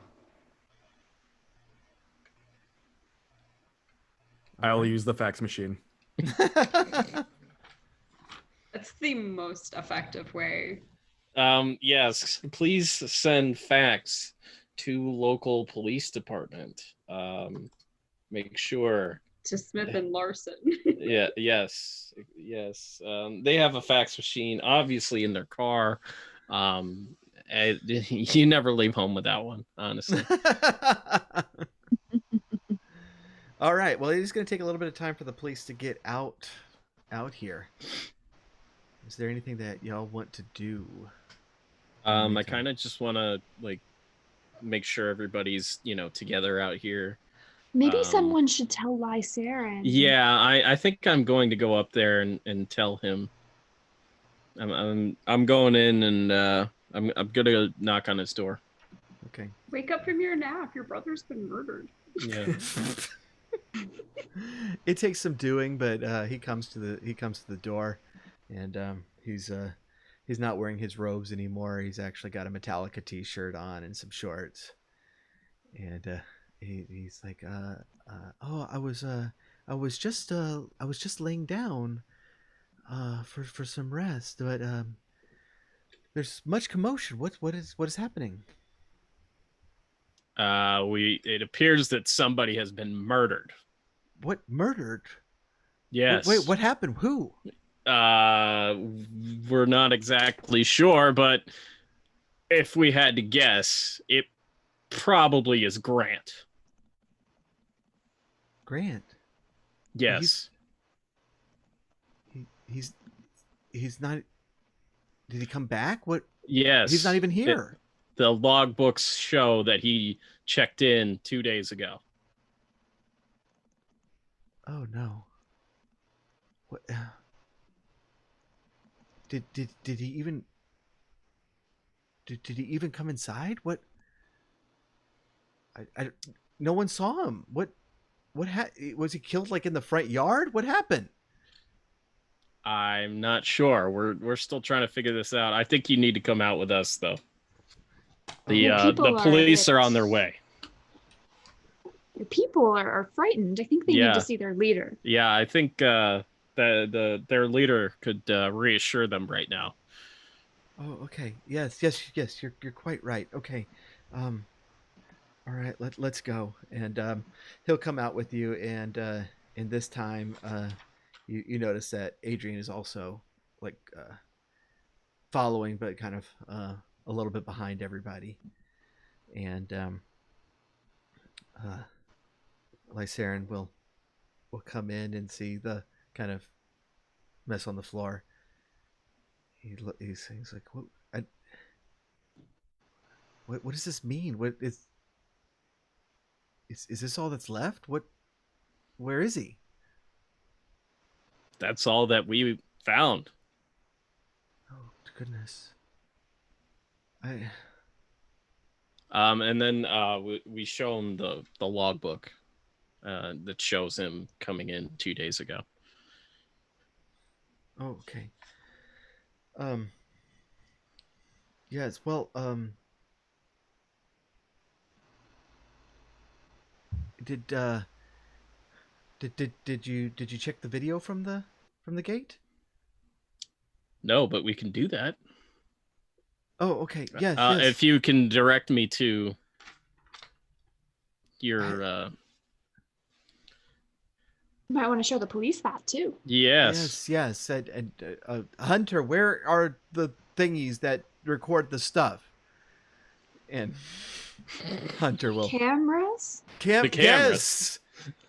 I'll use the fax machine. That's the most effective way. Yes, please send fax to local police department. Make sure. To Smith and Larson. Yeah, yes. They have a fax machine, obviously, in their car. You never leave home without one, honestly. All right. Well, it is going to take a little bit of time for the police to get out here. Is there anything that y'all want to do? I kind of just want to make sure everybody's together out here. Maybe someone should tell Lysarin. Yeah, I think I'm going to go up there and tell him. I'm going in and I'm gonna knock on his door. Okay. Wake up from your nap. Your brother's been murdered. Yeah. It takes some doing, but he comes to the door, and he's not wearing his robes anymore. He's actually got a Metallica t-shirt on and some shorts, and he's like, "Oh, I was just laying down for some rest, but there's much commotion. What is happening?" It appears that somebody has been murdered. What, murdered? Yes. Wait, what happened? Who? We're not exactly sure, but if we had to guess, it probably is Grant. Grant? Yes. He's not. Did he come back? What? Yes. He's not even here. The logbooks show that he checked in 2 days ago. Oh no. What? Did he even? Did he even come inside? What? No one saw him. What? Was he killed like in the front yard? What happened? I'm not sure. We're still trying to figure this out. I think you need to come out with us, though. The police are on their way. The people are frightened. I think they need to see their leader. Yeah, I think their leader could reassure them right now. Oh, okay. Yes. You're quite right. Okay. All right. Let's go. And he'll come out with you. And in this time, you notice that Adrian is also following, but kind of a little bit behind everybody. And Lysarin will come in and see the kind of mess on the floor. He's like, what does this mean? What is this all that's left? Where is he? That's all that we found. Oh goodness. And then we show him the logbook that shows him coming in 2 days ago. Oh, okay. Yes. Well. Did you check the video from the gate? No, but we can do that. Oh, okay. Yes. If you can direct me to your. You might want to show the police that too. Yes. And Hunter, where are the thingies that record the stuff? And Hunter will. Cameras? The cameras.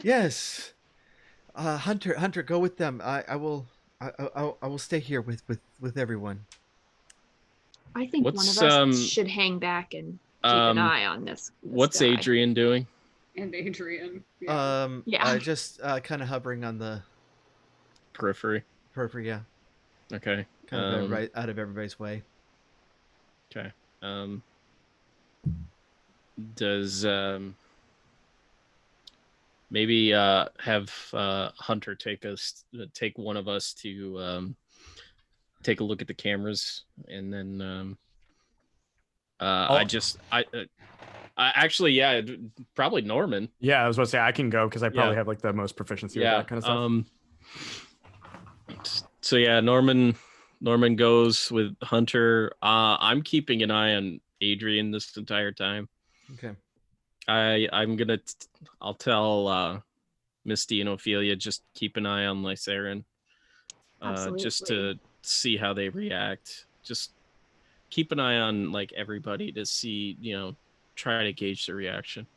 Yes. Hunter, go with them. I will stay here with everyone. I think one of us should hang back and keep an eye on this what's guy. Adrian doing? And Adrian. Just kind of hovering on the periphery. Yeah. Okay. Kind of right out of everybody's way. Okay. Does maybe have Hunter take one of us to take a look at the cameras, and then I actually, yeah, probably Norman. Yeah, I was about to say I can go because I probably have like the most proficiency with that kind of stuff. So yeah, Norman goes with Hunter. I'm keeping an eye on Adrian this entire time. Okay. I'll tell Misty and Ophelia just keep an eye on Lysarin, just to see how they react. Just keep an eye on like everybody to see, try to gauge their reaction.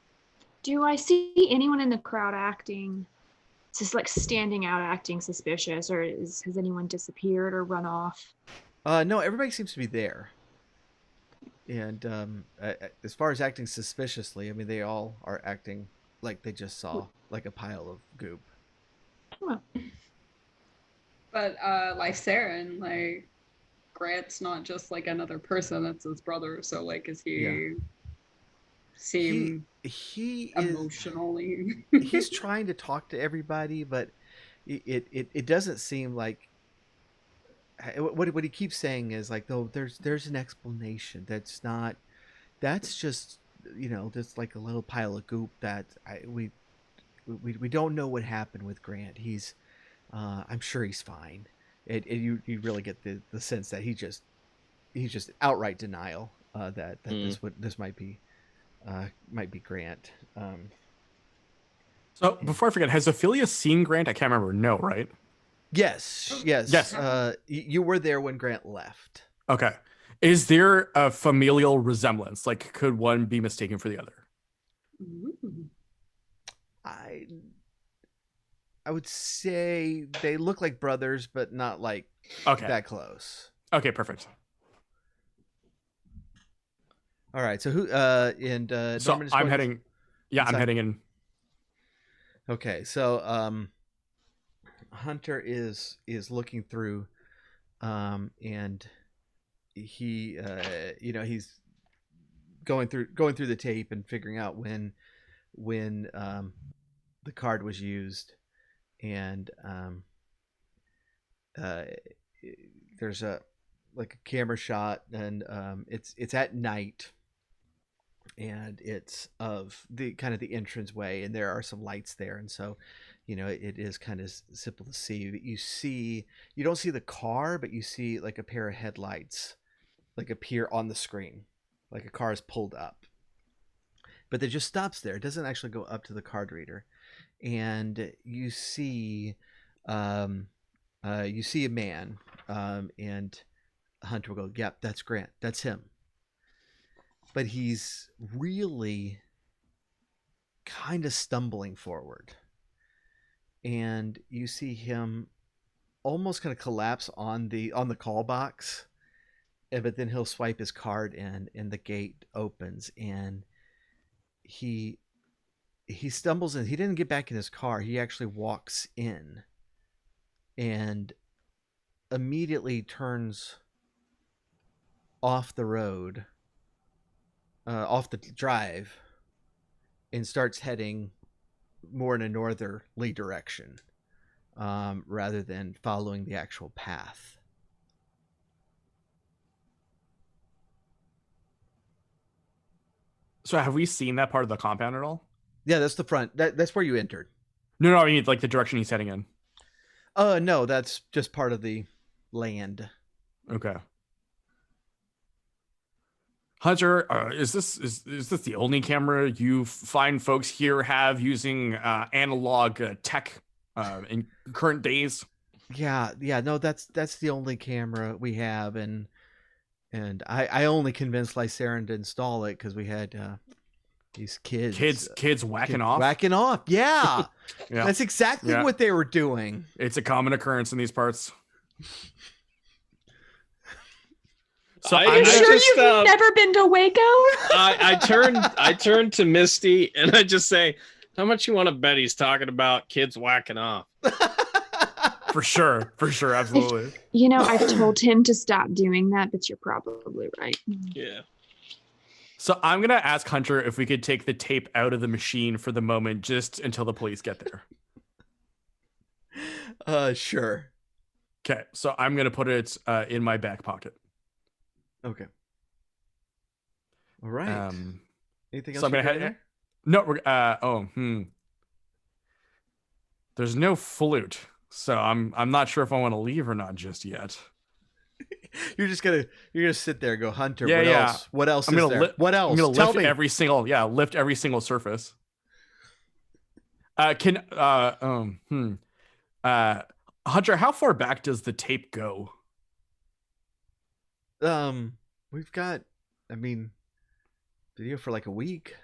Do I see anyone in the crowd acting, just like standing out, acting suspicious, or has anyone disappeared or run off? No, everybody seems to be there. And as far as acting suspiciously, I mean, they all are acting like they just saw like a pile of goop. Huh. But Lysarin, like, Grant's not just like another person, that's his brother. So like, is he seem he emotionally? He's trying to talk to everybody, but it doesn't seem like what he keeps saying is like, though there's an explanation that's just just like a little pile of goop that we don't know what happened with Grant. He's I'm sure he's fine. You really get the sense that he's just outright denial that this might be Grant. So before I forget, has Ophelia seen Grant? I can't remember. No, right? Yes. You were there when Grant left. Okay. Is there a familial resemblance? Like, could one be mistaken for the other? I would say they look like brothers, but not like that close. Okay, perfect. All right. So who and so Norman is I'm going heading. Yeah, inside. I'm heading in. Okay, so Hunter is looking through, and he he's going through the tape and figuring out when the card was used, and there's a camera shot, and it's at night. And it's of the kind of the entranceway, and there are some lights there, and so it is kind of simple to see. You don't see the car, but you see like a pair of headlights like appear on the screen, like a car is pulled up, but it just stops there. It doesn't actually go up to the card reader, and you see a man, and Hunter will go, "Yep, that's Grant. That's him." But he's really kind of stumbling forward. And you see him almost kind of collapse on the call box. But then he'll swipe his card in, and the gate opens, and he stumbles in. He didn't get back in his car. He actually walks in and immediately turns off the road. Off the drive, and starts heading more in a northerly direction, rather than following the actual path. So have we seen that part of the compound at all? Yeah, that's the front. That's where you entered. No, I mean like the direction he's heading in. No, that's just part of the land. Okay. Hunter, is this the only camera you find folks here have using analog tech in current days? Yeah, no, that's the only camera we have, and I only convinced Lysarin to install it because we had these kids whacking off. Yeah, yeah. That's exactly what they were doing. It's a common occurrence in these parts. So Are you sure you've never been to Waco? I turn to Misty and I just say, "How much you want to bet he's talking about kids whacking off?" For sure, absolutely. I've told him to stop doing that, but you're probably right. Yeah. So I'm gonna ask Hunter if we could take the tape out of the machine for the moment, just until the police get there. Sure. Okay, so I'm gonna put it in my back pocket. Okay. All right. Anything else? So I'm gonna head. No, we're There's no flute, so I'm not sure if I want to leave or not just yet. You're gonna sit there and go, Hunter. Yeah, what yeah. else? What else I'm is gonna there? What else? I'm gonna Tell lift me. lift every single surface. Hunter, how far back does the tape go? We've got, video for like a week.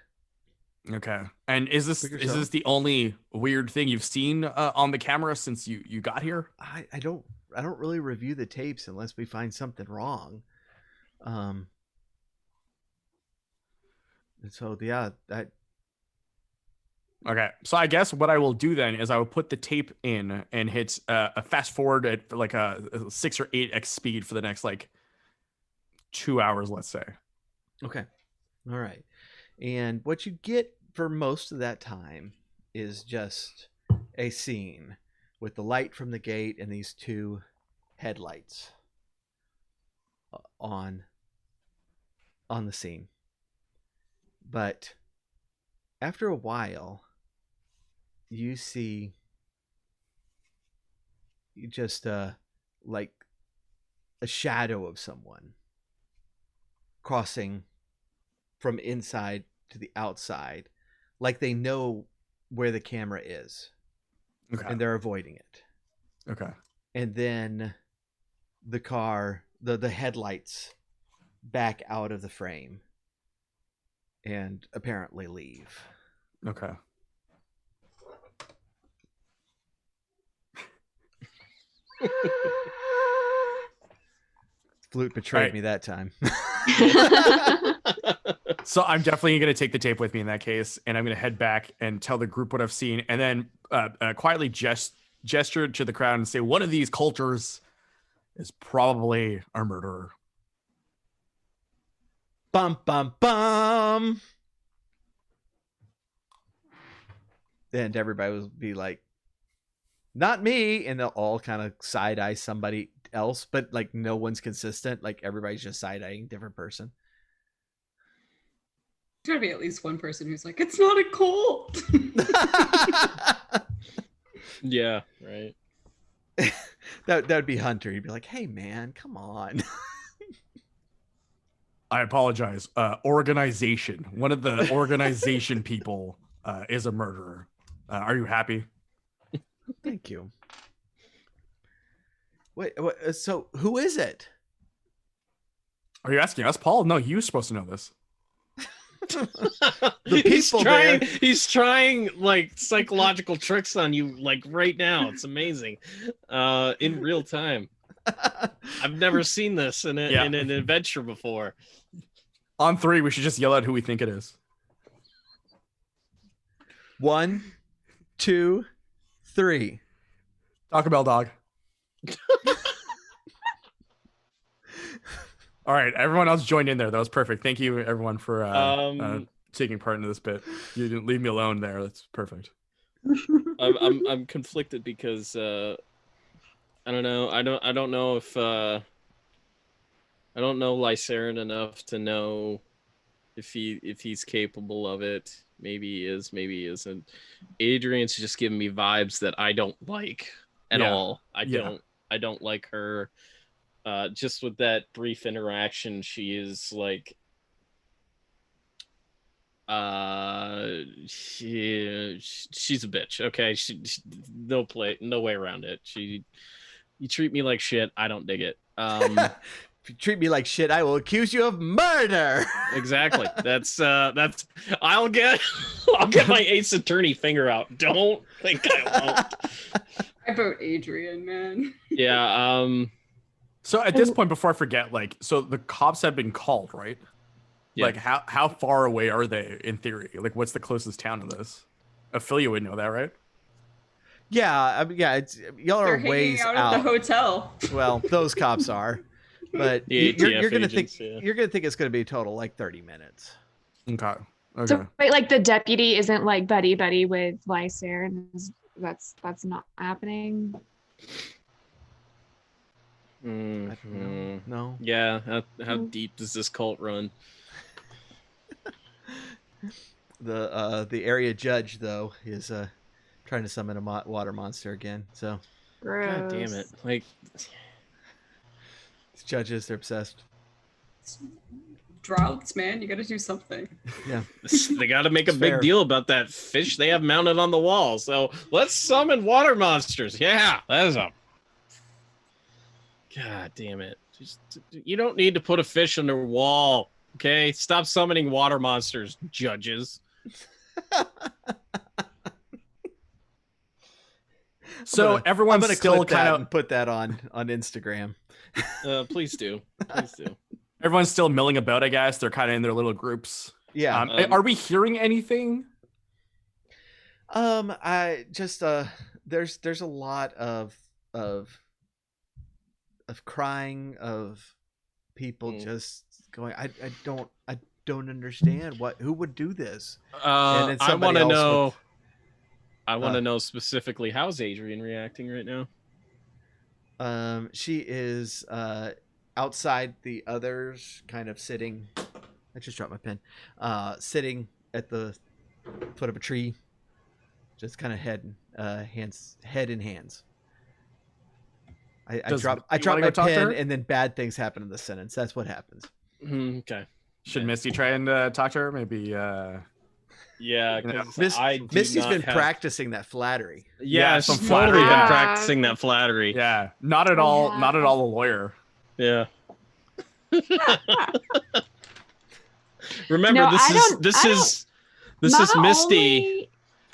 Okay. And is this the only weird thing you've seen on the camera since you got here? I don't really review the tapes unless we find something wrong. And so yeah, that. Okay, so I guess what I will do then is I will put the tape in and hit a fast forward at like a 6 or 8x speed for the next like 2 hours, let's say. Okay. All right. And what you get for most of that time is just a scene with the light from the gate and these two headlights on the scene. But after a while, you see just like a shadow of someone crossing from inside to the outside, like they know where the camera is. Okay. And they're avoiding it. Okay. And then the car, the headlights back out of the frame and apparently leave. Okay. Flute betrayed me that time. So I'm definitely going to take the tape with me in that case, and I'm going to head back and tell the group what I've seen, and then quietly gesture to the crowd and say, one of these cultures is probably a murderer. Bum, bum, bum. And everybody will be like, not me. And they'll all kind of side-eye somebody else, but like no one's consistent. Like everybody's just side-eyeing different person. There's gotta be at least one person who's like, it's not a cult. Yeah, right. that would be Hunter. He'd be like, hey man, come on. I apologize. Organization. One of the organization people is a murderer. Are you happy? Thank you. Wait, so who is it? Are you asking us, Paul? No, you're supposed to know this. The people there. He's trying like psychological tricks on you like right now. It's amazing. In real time. I've never seen this in an adventure before. On 3, we should just yell out who we think it is. 1, 2, 3. Taco Bell dog. All right, everyone else joined in there. That was perfect. Thank you, everyone, for taking part in this bit. You didn't leave me alone there. That's perfect. I'm conflicted because I don't know. I don't know if I don't know Lysarin enough to know if he's capable of it. Maybe he is, maybe he isn't. Adrian's just giving me vibes that I don't like at all. I don't like her. Just with that brief interaction, she is like she's a bitch. Okay, she no way around it. You treat me like shit, I don't dig it. If you treat me like shit, I will accuse you of murder. Exactly. That's I'll get my Ace Attorney finger out. Don't think I won't. I vote Adrian, man. Yeah. So at this point, before I forget, so the cops have been called, right? Yeah. Like how far away are they in theory? Like what's the closest town to this? Ophelia would know that, right? Yeah, it's y'all are They're ways hanging out. out at the hotel. Well, those cops are, but The you're ATF gonna agents, think you're gonna think it's gonna be a total like 30 minutes. Okay. Okay. So wait, like the deputy isn't like buddy with Lysair, and that's not happening. I don't know. No. Yeah. How deep does this cult run? The area judge though is trying to summon a water monster again. So Gross. God damn it! Like these judges, they're obsessed. Droughts, man. You got to do something. Yeah. they got to make a It's big fair. deal about that fish they have mounted on the wall. So let's summon water monsters. Yeah, that is a. God damn it! You don't need to put a fish on their wall. Okay, stop summoning water monsters, judges. So I'm everyone's gonna still clip that kind of and put that on Instagram. Please do. Please do. everyone's still milling about. I guess they're kind of in their little groups. Yeah. Are we hearing anything? I just there's a lot of crying, of people just going. I don't understand who would do this. And then I somebody want to else know. would- I want to know specifically how's Adrian reacting right now. She is outside the others, kind of sitting. I just dropped my pen. Sitting at the foot of a tree, just kind of head in hands. I drop wanna my go talk to pen, her? and then bad things happen in the sentence. That's what happens. Okay. Should Misty try and talk to her? Maybe. Yeah, because Misty's been practicing that flattery. Yeah, some she's totally flattery. been practicing that flattery. Yeah, not at all. Not at all a lawyer. Yeah. Remember, No, this is Misty, Only...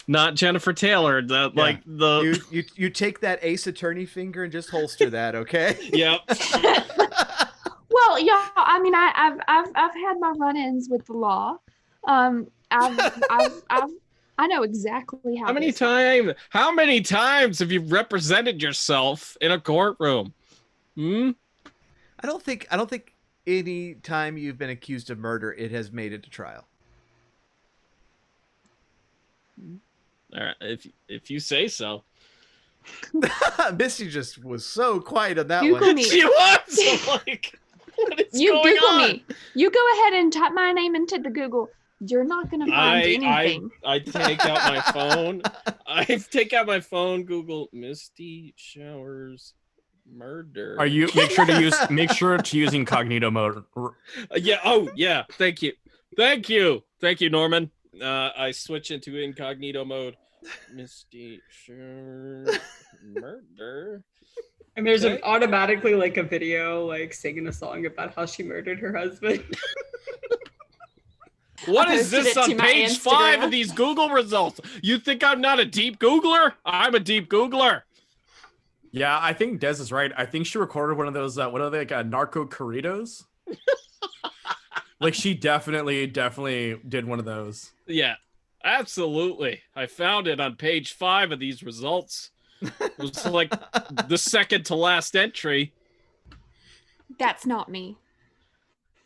not Jennifer Taylor. You take that Ace Attorney finger and just holster that, okay? Yep. Well, yeah. I mean, I've had my run-ins with the law. I know exactly how. How many times have you represented yourself in a courtroom? I don't think any time you've been accused of murder, it has made it to trial. All right, if you say so. Misty just was so quiet on that Google one. me. She was like, what is You going Google on? me. You go ahead and type my name into the Google. You're not gonna find anything. I take out my phone. I take out my phone. Google Misty Showers murder. Are you make sure to use incognito mode? Yeah. Oh, yeah. Thank you, Norman. I switch into incognito mode. Misty Showers murder. And there's automatically like a video like singing a song about how she murdered her husband. What I is this posted it on to my page 5 Instagram. of these Google results? You think I'm not a deep Googler? I'm a deep Googler. Yeah, I think Des is right. I think she recorded one of those. What are they, like narco corridos? Like she definitely did one of those. Yeah, absolutely. I found it on page 5 of these results. It was like the second to last entry. That's not me.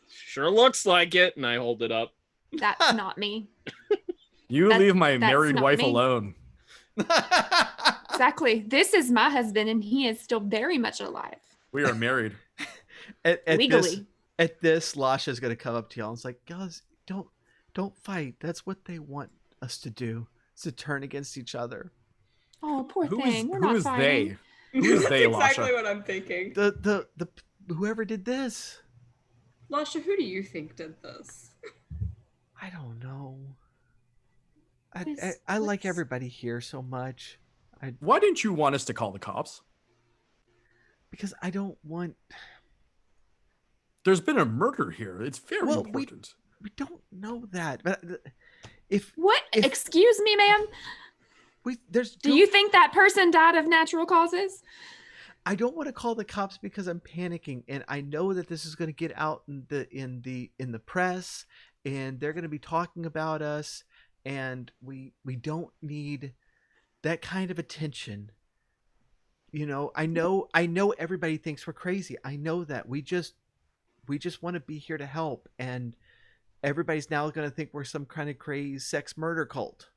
Sure looks like it, and I hold it up. That's not me. You leave my that's married not wife me. alone. Exactly. This is my husband, and he is still very much alive. We are married. at Legally. this, Lasha's gonna come up to y'all and it's like, guys, don't fight. That's what they want us to do. Is to turn against each other. Oh, poor Who thing. We're not is fighting. they? Who is That's they, exactly Lasha? what I'm thinking. The whoever did this. Lasha, who do you think did this? I don't know. This- I like what's- everybody here so much. Why didn't you want us to call the cops? Because I don't want. There's been a murder here. It's very Well, important. We don't know that. But if What? If- Excuse me, ma'am. Do you think that person died of natural causes? I don't want to call the cops because I'm panicking, and I know that this is going to get out in the press, and they're going to be talking about us, and we don't need that kind of attention. You know, I know everybody thinks we're crazy. I know that. We just want to be here to help, and everybody's now going to think we're some kind of crazy sex murder cult.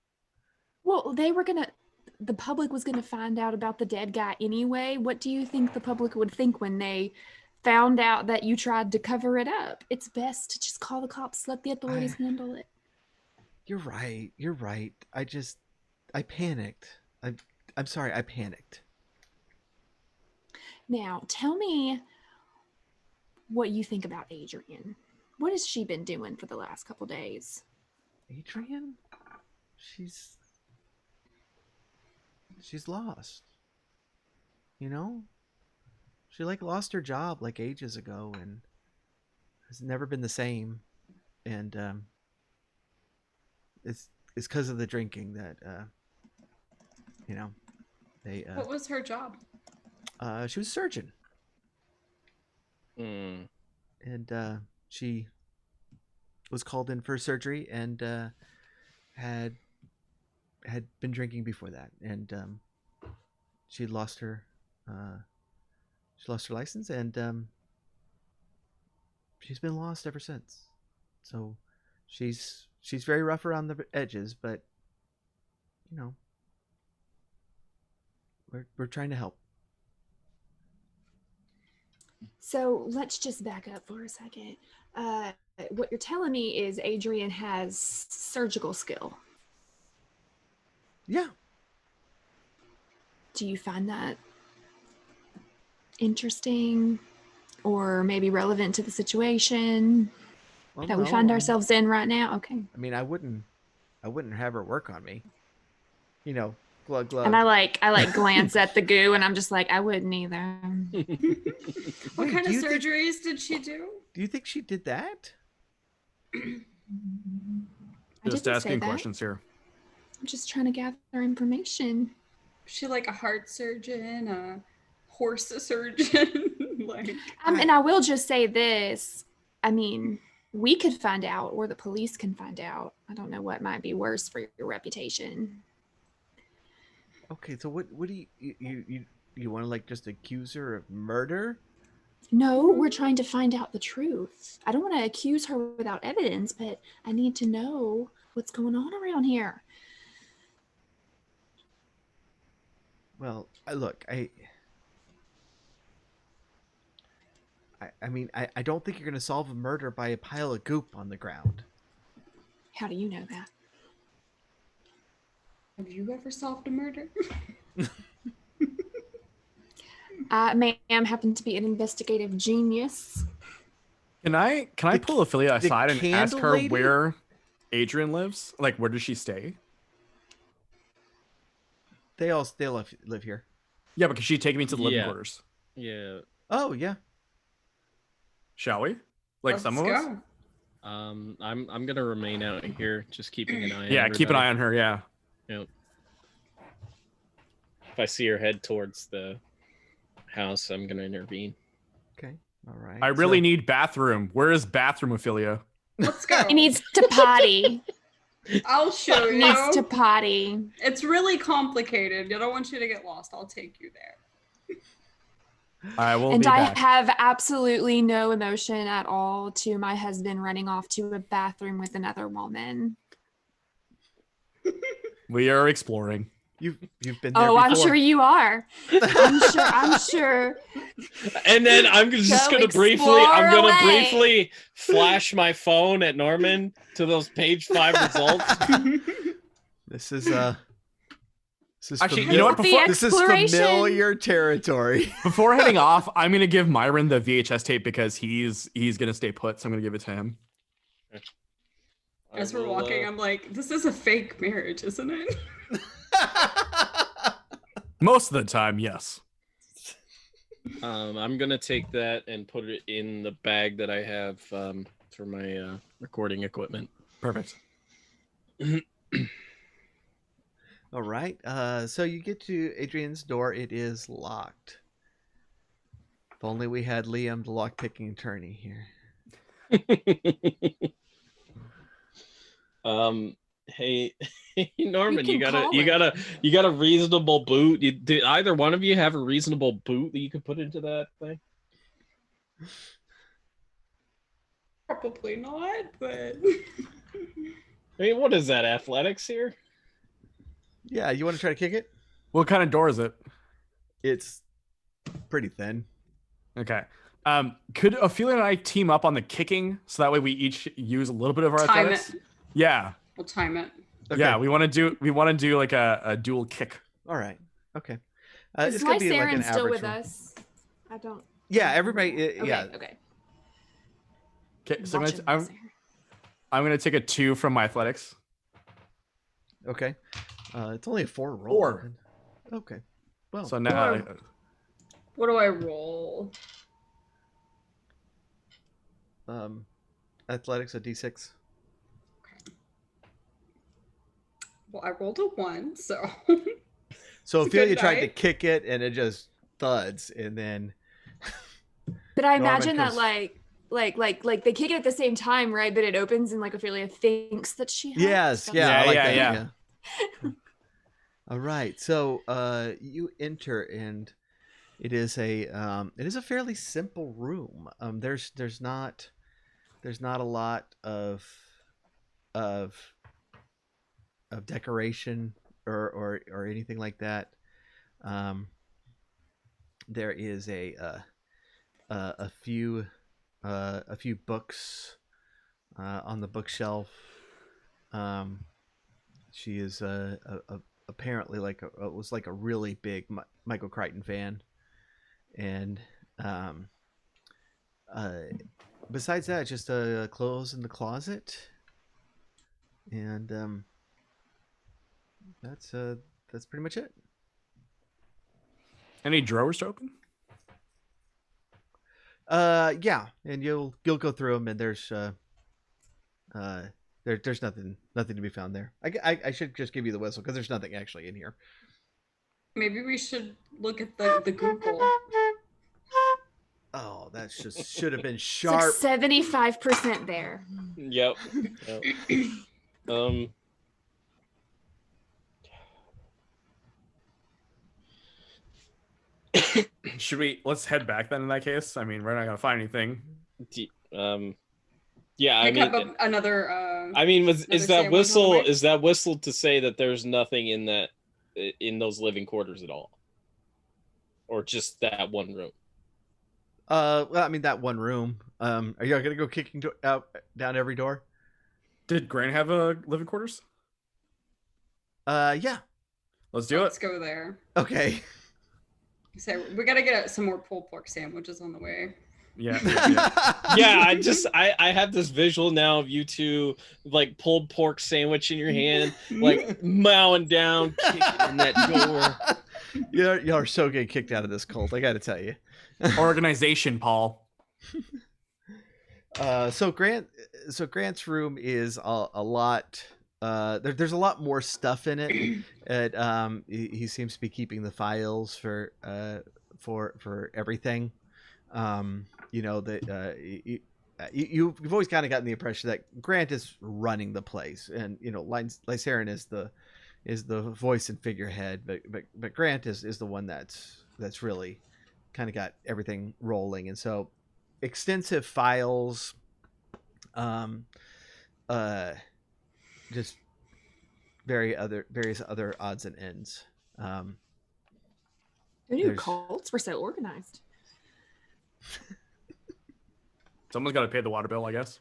Well, the public was gonna find out about the dead guy anyway. What do you think the public would think when they found out that you tried to cover it up? It's best to just call the cops, let the authorities handle it. You're right. I panicked. I'm sorry, I panicked. Now, tell me what you think about Adrian. What has she been doing for the last couple days? Adrian? She's lost. You know? She lost her job ages ago and has never been the same. And it's because of the drinking that they What was her job? she was a surgeon. Mm. And she was called in for surgery and had been drinking before that, and she lost her license, and she's been lost ever since. So she's very rough around the edges, but we're trying to help. So let's just back up for a second. What you're telling me is Adrian has surgical skill. Yeah. Do you find that interesting or maybe relevant to the situation that we find ourselves in right now? Okay. I mean, I wouldn't have her work on me. Glug glug. And I glance at the goo and I'm just like, I wouldn't either. What kind of surgeries did she do? Do you think she did that? Just asking questions here. I'm just trying to gather information. Is she a heart surgeon, a horse surgeon? And I will just say this. I mean, we could find out or the police can find out. I don't know what might be worse for your reputation. Okay, so what do you want to just accuse her of murder? No, we're trying to find out the truth. I don't want to accuse her without evidence, but I need to know what's going on around here. Well, look, I mean, I don't think you're going to solve a murder by a pile of goop on the ground. How do you know that? Have you ever solved a murder? I, ma'am, happen to be an investigative genius. Can I pull Ophelia aside and ask her lady? where Adrian lives? Where does she stay? They live here. Yeah, but can she take me to the living quarters? Yeah. Oh yeah. Shall we? Let's some of go. us? I'm gonna remain out here, just keeping an eye on Yeah, keep an eye on her, yeah. Yep. If I see her head towards the house, I'm gonna intervene. Okay. All right. I really need bathroom. Where is bathroom, Ophelia? Let's go. He needs to potty. I'll show you. He needs to potty. It's really complicated. I don't want you to get lost. I'll take you there. I will And be I back. have absolutely no emotion at all to my husband running off to a bathroom with another woman. We are exploring. You've been there. Oh, before. I'm sure you are. I'm sure. And then I'm just Go gonna explore away. briefly flash my phone at Norman to those page 5 results. This is Actually, you know what? this is familiar territory. Before heading off, I'm gonna give Myron the VHS tape because he's gonna stay put, so I'm gonna give it to him. As we're walking, I'm like, this is a fake marriage, isn't it? Most of the time, yes. I'm gonna take that and put it in the bag that I have for my recording equipment. Perfect. All right. So you get to Adrian's door. It is locked. If only we had Liam, the lock-picking attorney, here. Hey, Norman, you got call a reasonable boot. Did either one of you have a reasonable boot that you could put into that thing? Probably not, but I mean, what is that? Athletics here? Yeah, you want to try to kick it? What kind of door is it? It's pretty thin. Okay. Could Ophelia and I team up on the kicking so that way we each use a little bit of our time athletics? it. Yeah. We'll time it. Okay. Yeah, we want to do like a dual kick. All right. Okay. Is It's gonna be like an Lysarin still average with roll. us? I don't. Yeah, everybody. Okay, Yeah. Okay. Okay, so Watching Lysarin. I'm gonna take a 2 from my athletics. Okay. It's only a 4 roll. 4. Okay. Well. So now What do I roll? Athletics a D6. Well, I rolled a 1, so. So It's a Ophelia good tried to night. kick it, and it just thuds, and then But I Norman imagine that comes- like they kick it at the same time, right? But it opens and like Ophelia thinks that she has. yes, That's- yeah, I like Yeah, that, yeah. All right, so you enter, and it is a fairly simple room. There's not a lot of decoration or anything like that. There is a few books on the bookshelf. She is apparently was like a really big Michael Crichton fan, and besides that, just clothes in the closet, and that's pretty much it. any drawers to open? Yeah, and you'll go through them, and there's nothing to be found there. I should just give you the whistle because there's nothing actually in here. Maybe we should look at the Google. Oh, that's just should have been It's sharp. like 75% there. Yep. Yep. Let's head back then in that case. I mean, we're not gonna find anything. Yeah, I Pick mean, up another. I mean, is another that sandwich on the whistle? way? Is that whistle to say that there's nothing in those living quarters at all, or just that one room? Well, I mean that one room. Are y'all gonna go kicking down every door? Did Grant have a living quarters? Yeah. Let's do Let's it. go there. Okay. So we gotta get some more pulled pork sandwiches on the way. Yeah. Yeah, I have this visual now of you two like pulled pork sandwich in your hand, like mowing down, kicking in that door. Y'all are so getting kicked out of this cult. I got to tell you. Organization, Paul. So Grant's room is a lot. There's a lot more stuff in it. He seems to be keeping the files for everything. You know that you've always kind of gotten the impression that Grant is running the place, and you know Lysarin is the voice and figurehead, but Grant is the one that's really kind of got everything rolling, and so extensive files, just various other odds and ends. Who knew There's- cults were so organized? Someone's got to pay the water bill, I guess.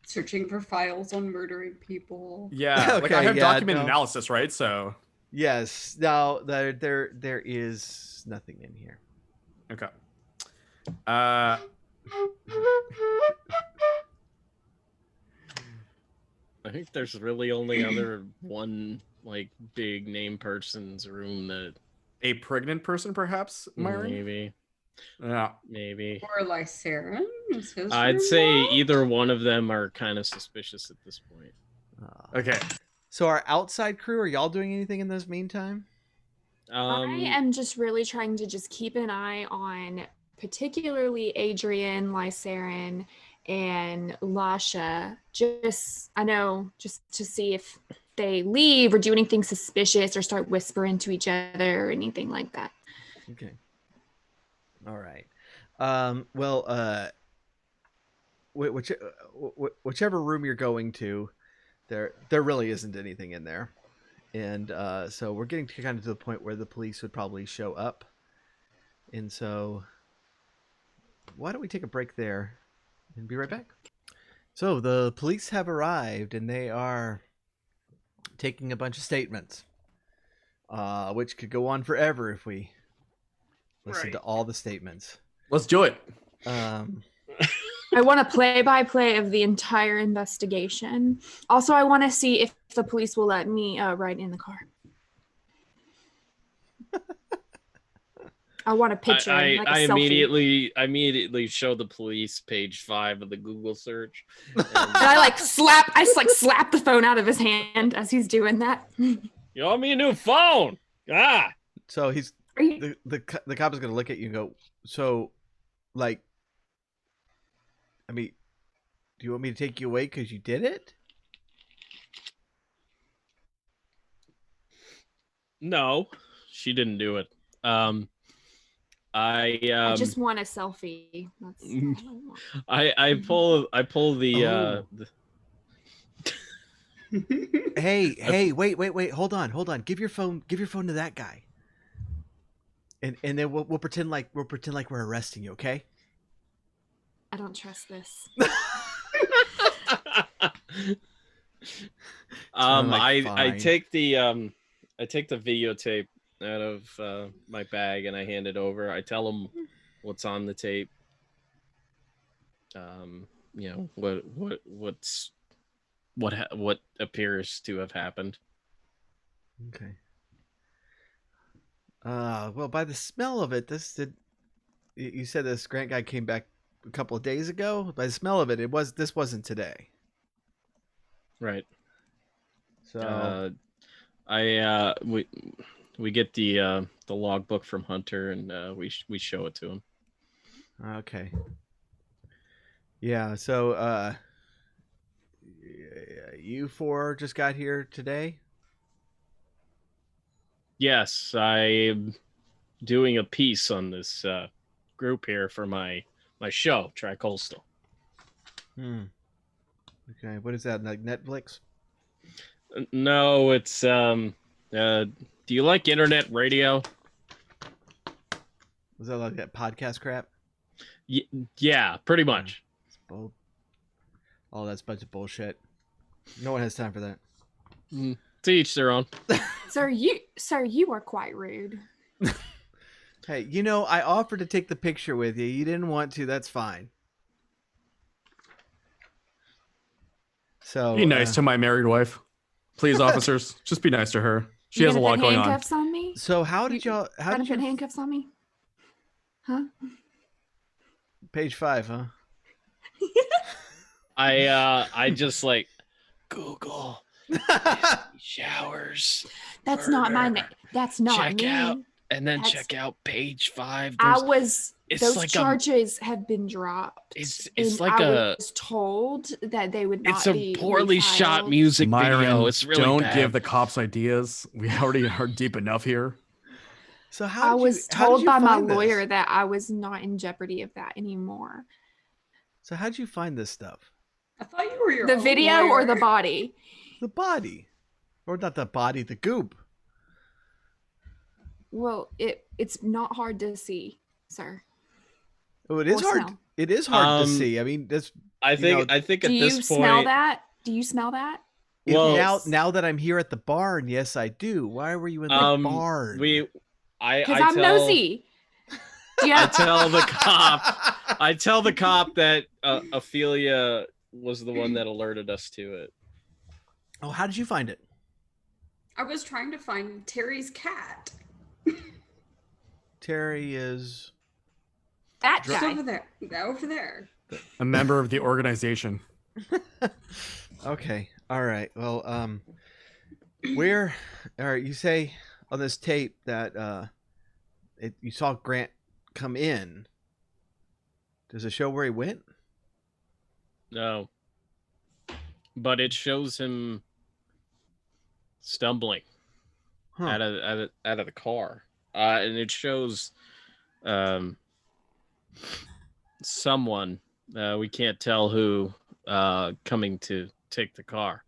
Searching for files on murdering people. Yeah. Like I Okay, have yeah, document no. analysis, right? So Yes. Now there is nothing in here. okay. I think there's really only other one like big name person's room that A pregnant person, perhaps, Myron? maybe. Yeah. Maybe. Or Lysarin? Is his I'd room say locked? either one of them are kind of suspicious at this point. Okay. So our outside crew, are y'all doing anything in this meantime? I am just really trying to just keep an eye on particularly Adrian, Lysarin, and Lasha. Just to see if they leave or do anything suspicious or start whispering to each other or anything like that. Okay. All right. Well, whichever room you're going to, there really isn't anything in there, and so we're getting to kind of to the point where the police would probably show up, and so why don't we take a break there and be right back? So the police have arrived, and they are taking a bunch of statements, which could go on forever if we listen to all the statements. Let's do it. I want a play-by-play of the entire investigation. Also, I want to see if the police will let me ride in the car. I want a picture. I selfie. immediately show the police page 5 of the Google search. And I slap the phone out of his hand as he's doing that. you owe me a new phone. Ah. So he's the cop is gonna look at you and go, so, like, I mean, do you want me to take you away because you did it? No, she didn't do it. I just want a selfie. That's all I pull the Hey, wait, hold on. Give your phone to that guy. And then we'll pretend like we're arresting you, okay? I don't trust this. I take the videotape out of my bag and I hand it over. I tell him what's on the tape. You know, what appears to have happened. Okay. Well, by the smell of it, you said this Grant guy came back a couple of days ago. By the smell of it, this wasn't today. Right. So we get the logbook from Hunter and we show it to him. Okay. Yeah, so you four just got here today? Yes, I'm doing a piece on this group here for my show, Tricoastal. Okay, what is that, like Netflix? No, it's do you like internet radio? Was that like that podcast crap? Yeah, pretty much. Oh, that's a bunch of bullshit. No one has time for that. To each their own. Sir, you are quite rude. Hey, I offered to take the picture with you. You didn't want to. That's fine. So be nice to my married wife, please, officers. Just be nice to her. She has a lot going on. Handcuffs on me? So how did you put handcuffs on me? Huh? Page 5, huh? I just like Google showers. That's not my name. That's not check me. out and then check out page 5. Those charges have been dropped. It's and like I was told that they would not be It's a poorly shot refiled. music Myron, video. It's really don't bad. give the cops ideas. We already are deep enough here. So I was told by my lawyer that I was not in jeopardy of that anymore. So how'd you find this stuff? I thought you were your The own video lawyer. or the body? The body. Or not the body, the goop. Well, it's not hard to see, sir. Oh, it is hard. Smell. It is hard to see. I mean, that's. I think at this point. Do you smell that? Do you smell that? Well, now that I'm here at the barn, yes, I do. Why were you in the barn? Because I'm nosy. I tell the cop that Ophelia was the one that alerted us to it. Oh, how did you find it? I was trying to find Terry's cat. Terry is that Just guy over there. Over there. A member of the organization. Okay. All right. Well, all right, you say on this tape that you saw Grant come in. Does it show where he went? No. But it shows him stumbling out of the car. And it shows someone We can't tell who coming to take the car.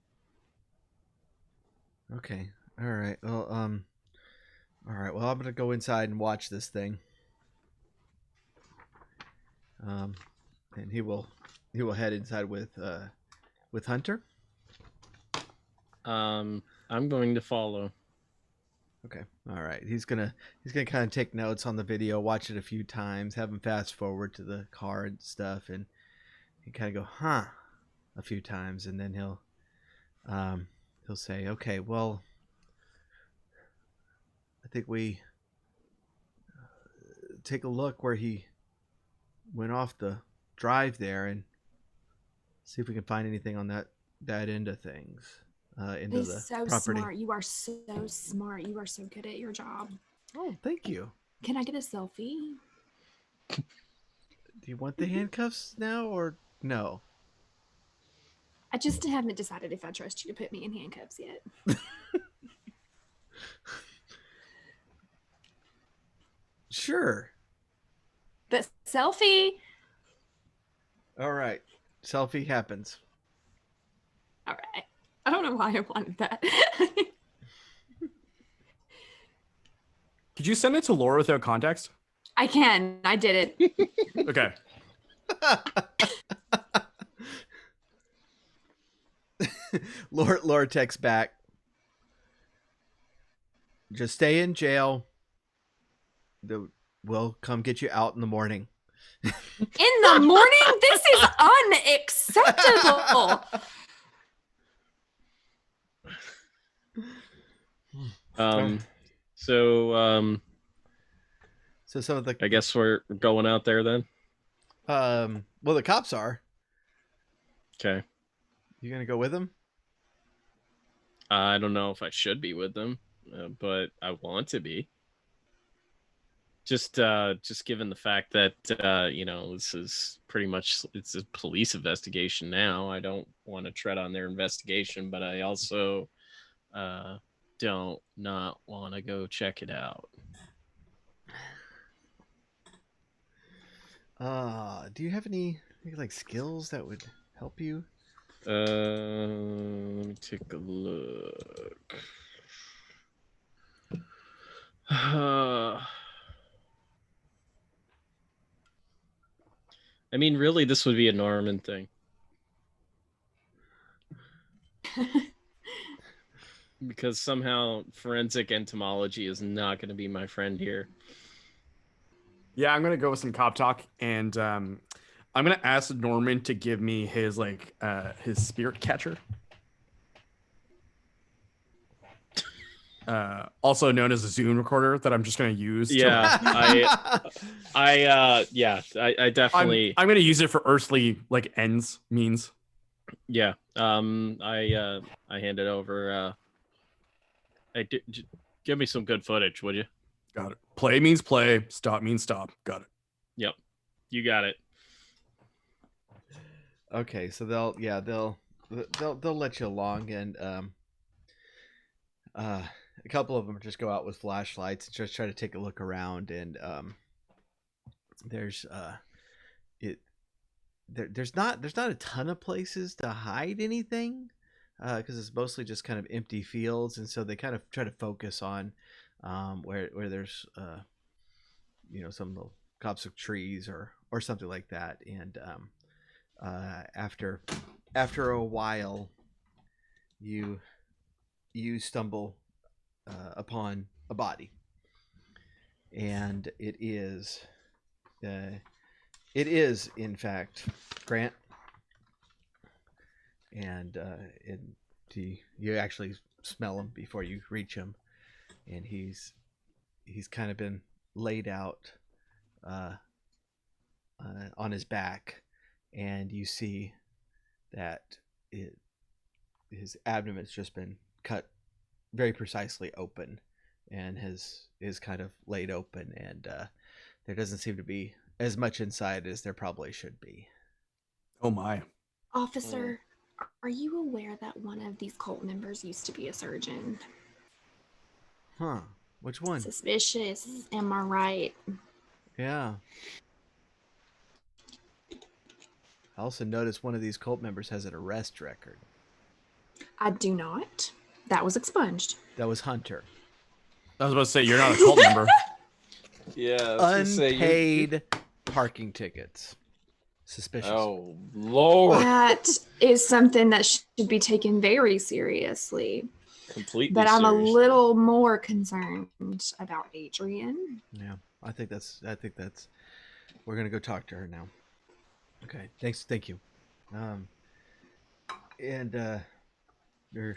Okay. All right. Well, all right. Well, I'm gonna go inside and watch this thing. And he will head inside with Hunter. I'm going to follow. Okay. All right. He's gonna kind of take notes on the video, watch it a few times, have him fast forward to the car and stuff, and he kind of go, "Huh," a few times, and then he'll say, "Okay, well, I think we take a look where he went off the drive there and see if we can find anything on that end of things, into He's the so property." smart. You are so smart. You are so good at your job. Oh, thank you. Can I get a selfie? Do you want the handcuffs now or no? I just haven't decided if I trust you to put me in handcuffs yet. Sure. But selfie. All right. Selfie happens. All right. I don't know why I wanted that. Could you send it to Laura without context? I can. I did it. Okay. Laura texts back. Just stay in jail. We'll come get you out in the morning. In the morning? This is unacceptable. So some of the I guess we're going out there then. well, the cops are. Okay. You gonna go with them? I don't know if I should be with them, but I want to be. Just given the fact that this is pretty much, it's a police investigation now. I don't want to tread on their investigation, but I also don't not want to go check it out. Do you have any like skills that would help you? Let me take a look. I mean, really, this would be a Norman thing. Because somehow forensic entomology is not going to be my friend here. Yeah, I'm gonna go with some cop talk, and I'm gonna ask Norman to give me his his spirit catcher, also known as a Zoom recorder that I'm just gonna use. Yeah, I definitely. I'm gonna use it for earthly means. Yeah. I hand it over. Give me some good footage, would you? Got it. Play means play. Stop means stop. Got it. Yep. You got it. Okay, so they'll let you along, and a couple of them just go out with flashlights and just try to take a look around, and there's not a ton of places to hide anything, because it's mostly just kind of empty fields, and so they kind of try to focus on where there's some little copse of trees or something like that, and after a while you stumble upon a body, and it is in fact Grant, and you actually smell him before you reach him, and he's kind of been laid out on his back, and you see that his abdomen's just been cut very precisely open, and is kind of laid open, and there doesn't seem to be as much inside as there probably should be. Oh my. Officer, are you aware that one of these cult members used to be a surgeon? Huh? Which one? Suspicious, am I right? Yeah. I also noticed one of these cult members has an arrest record. I do not. That was expunged. That was Hunter. I was about to say, you're not a cult member. Yeah, I was gonna say, Unpaid parking tickets. Suspicious. Oh Lord, That is something that should be taken very seriously. completely. But I'm a serious. little more concerned about Adrian. Yeah, I think that's. We're gonna go talk to her now. Okay, thank you. And you're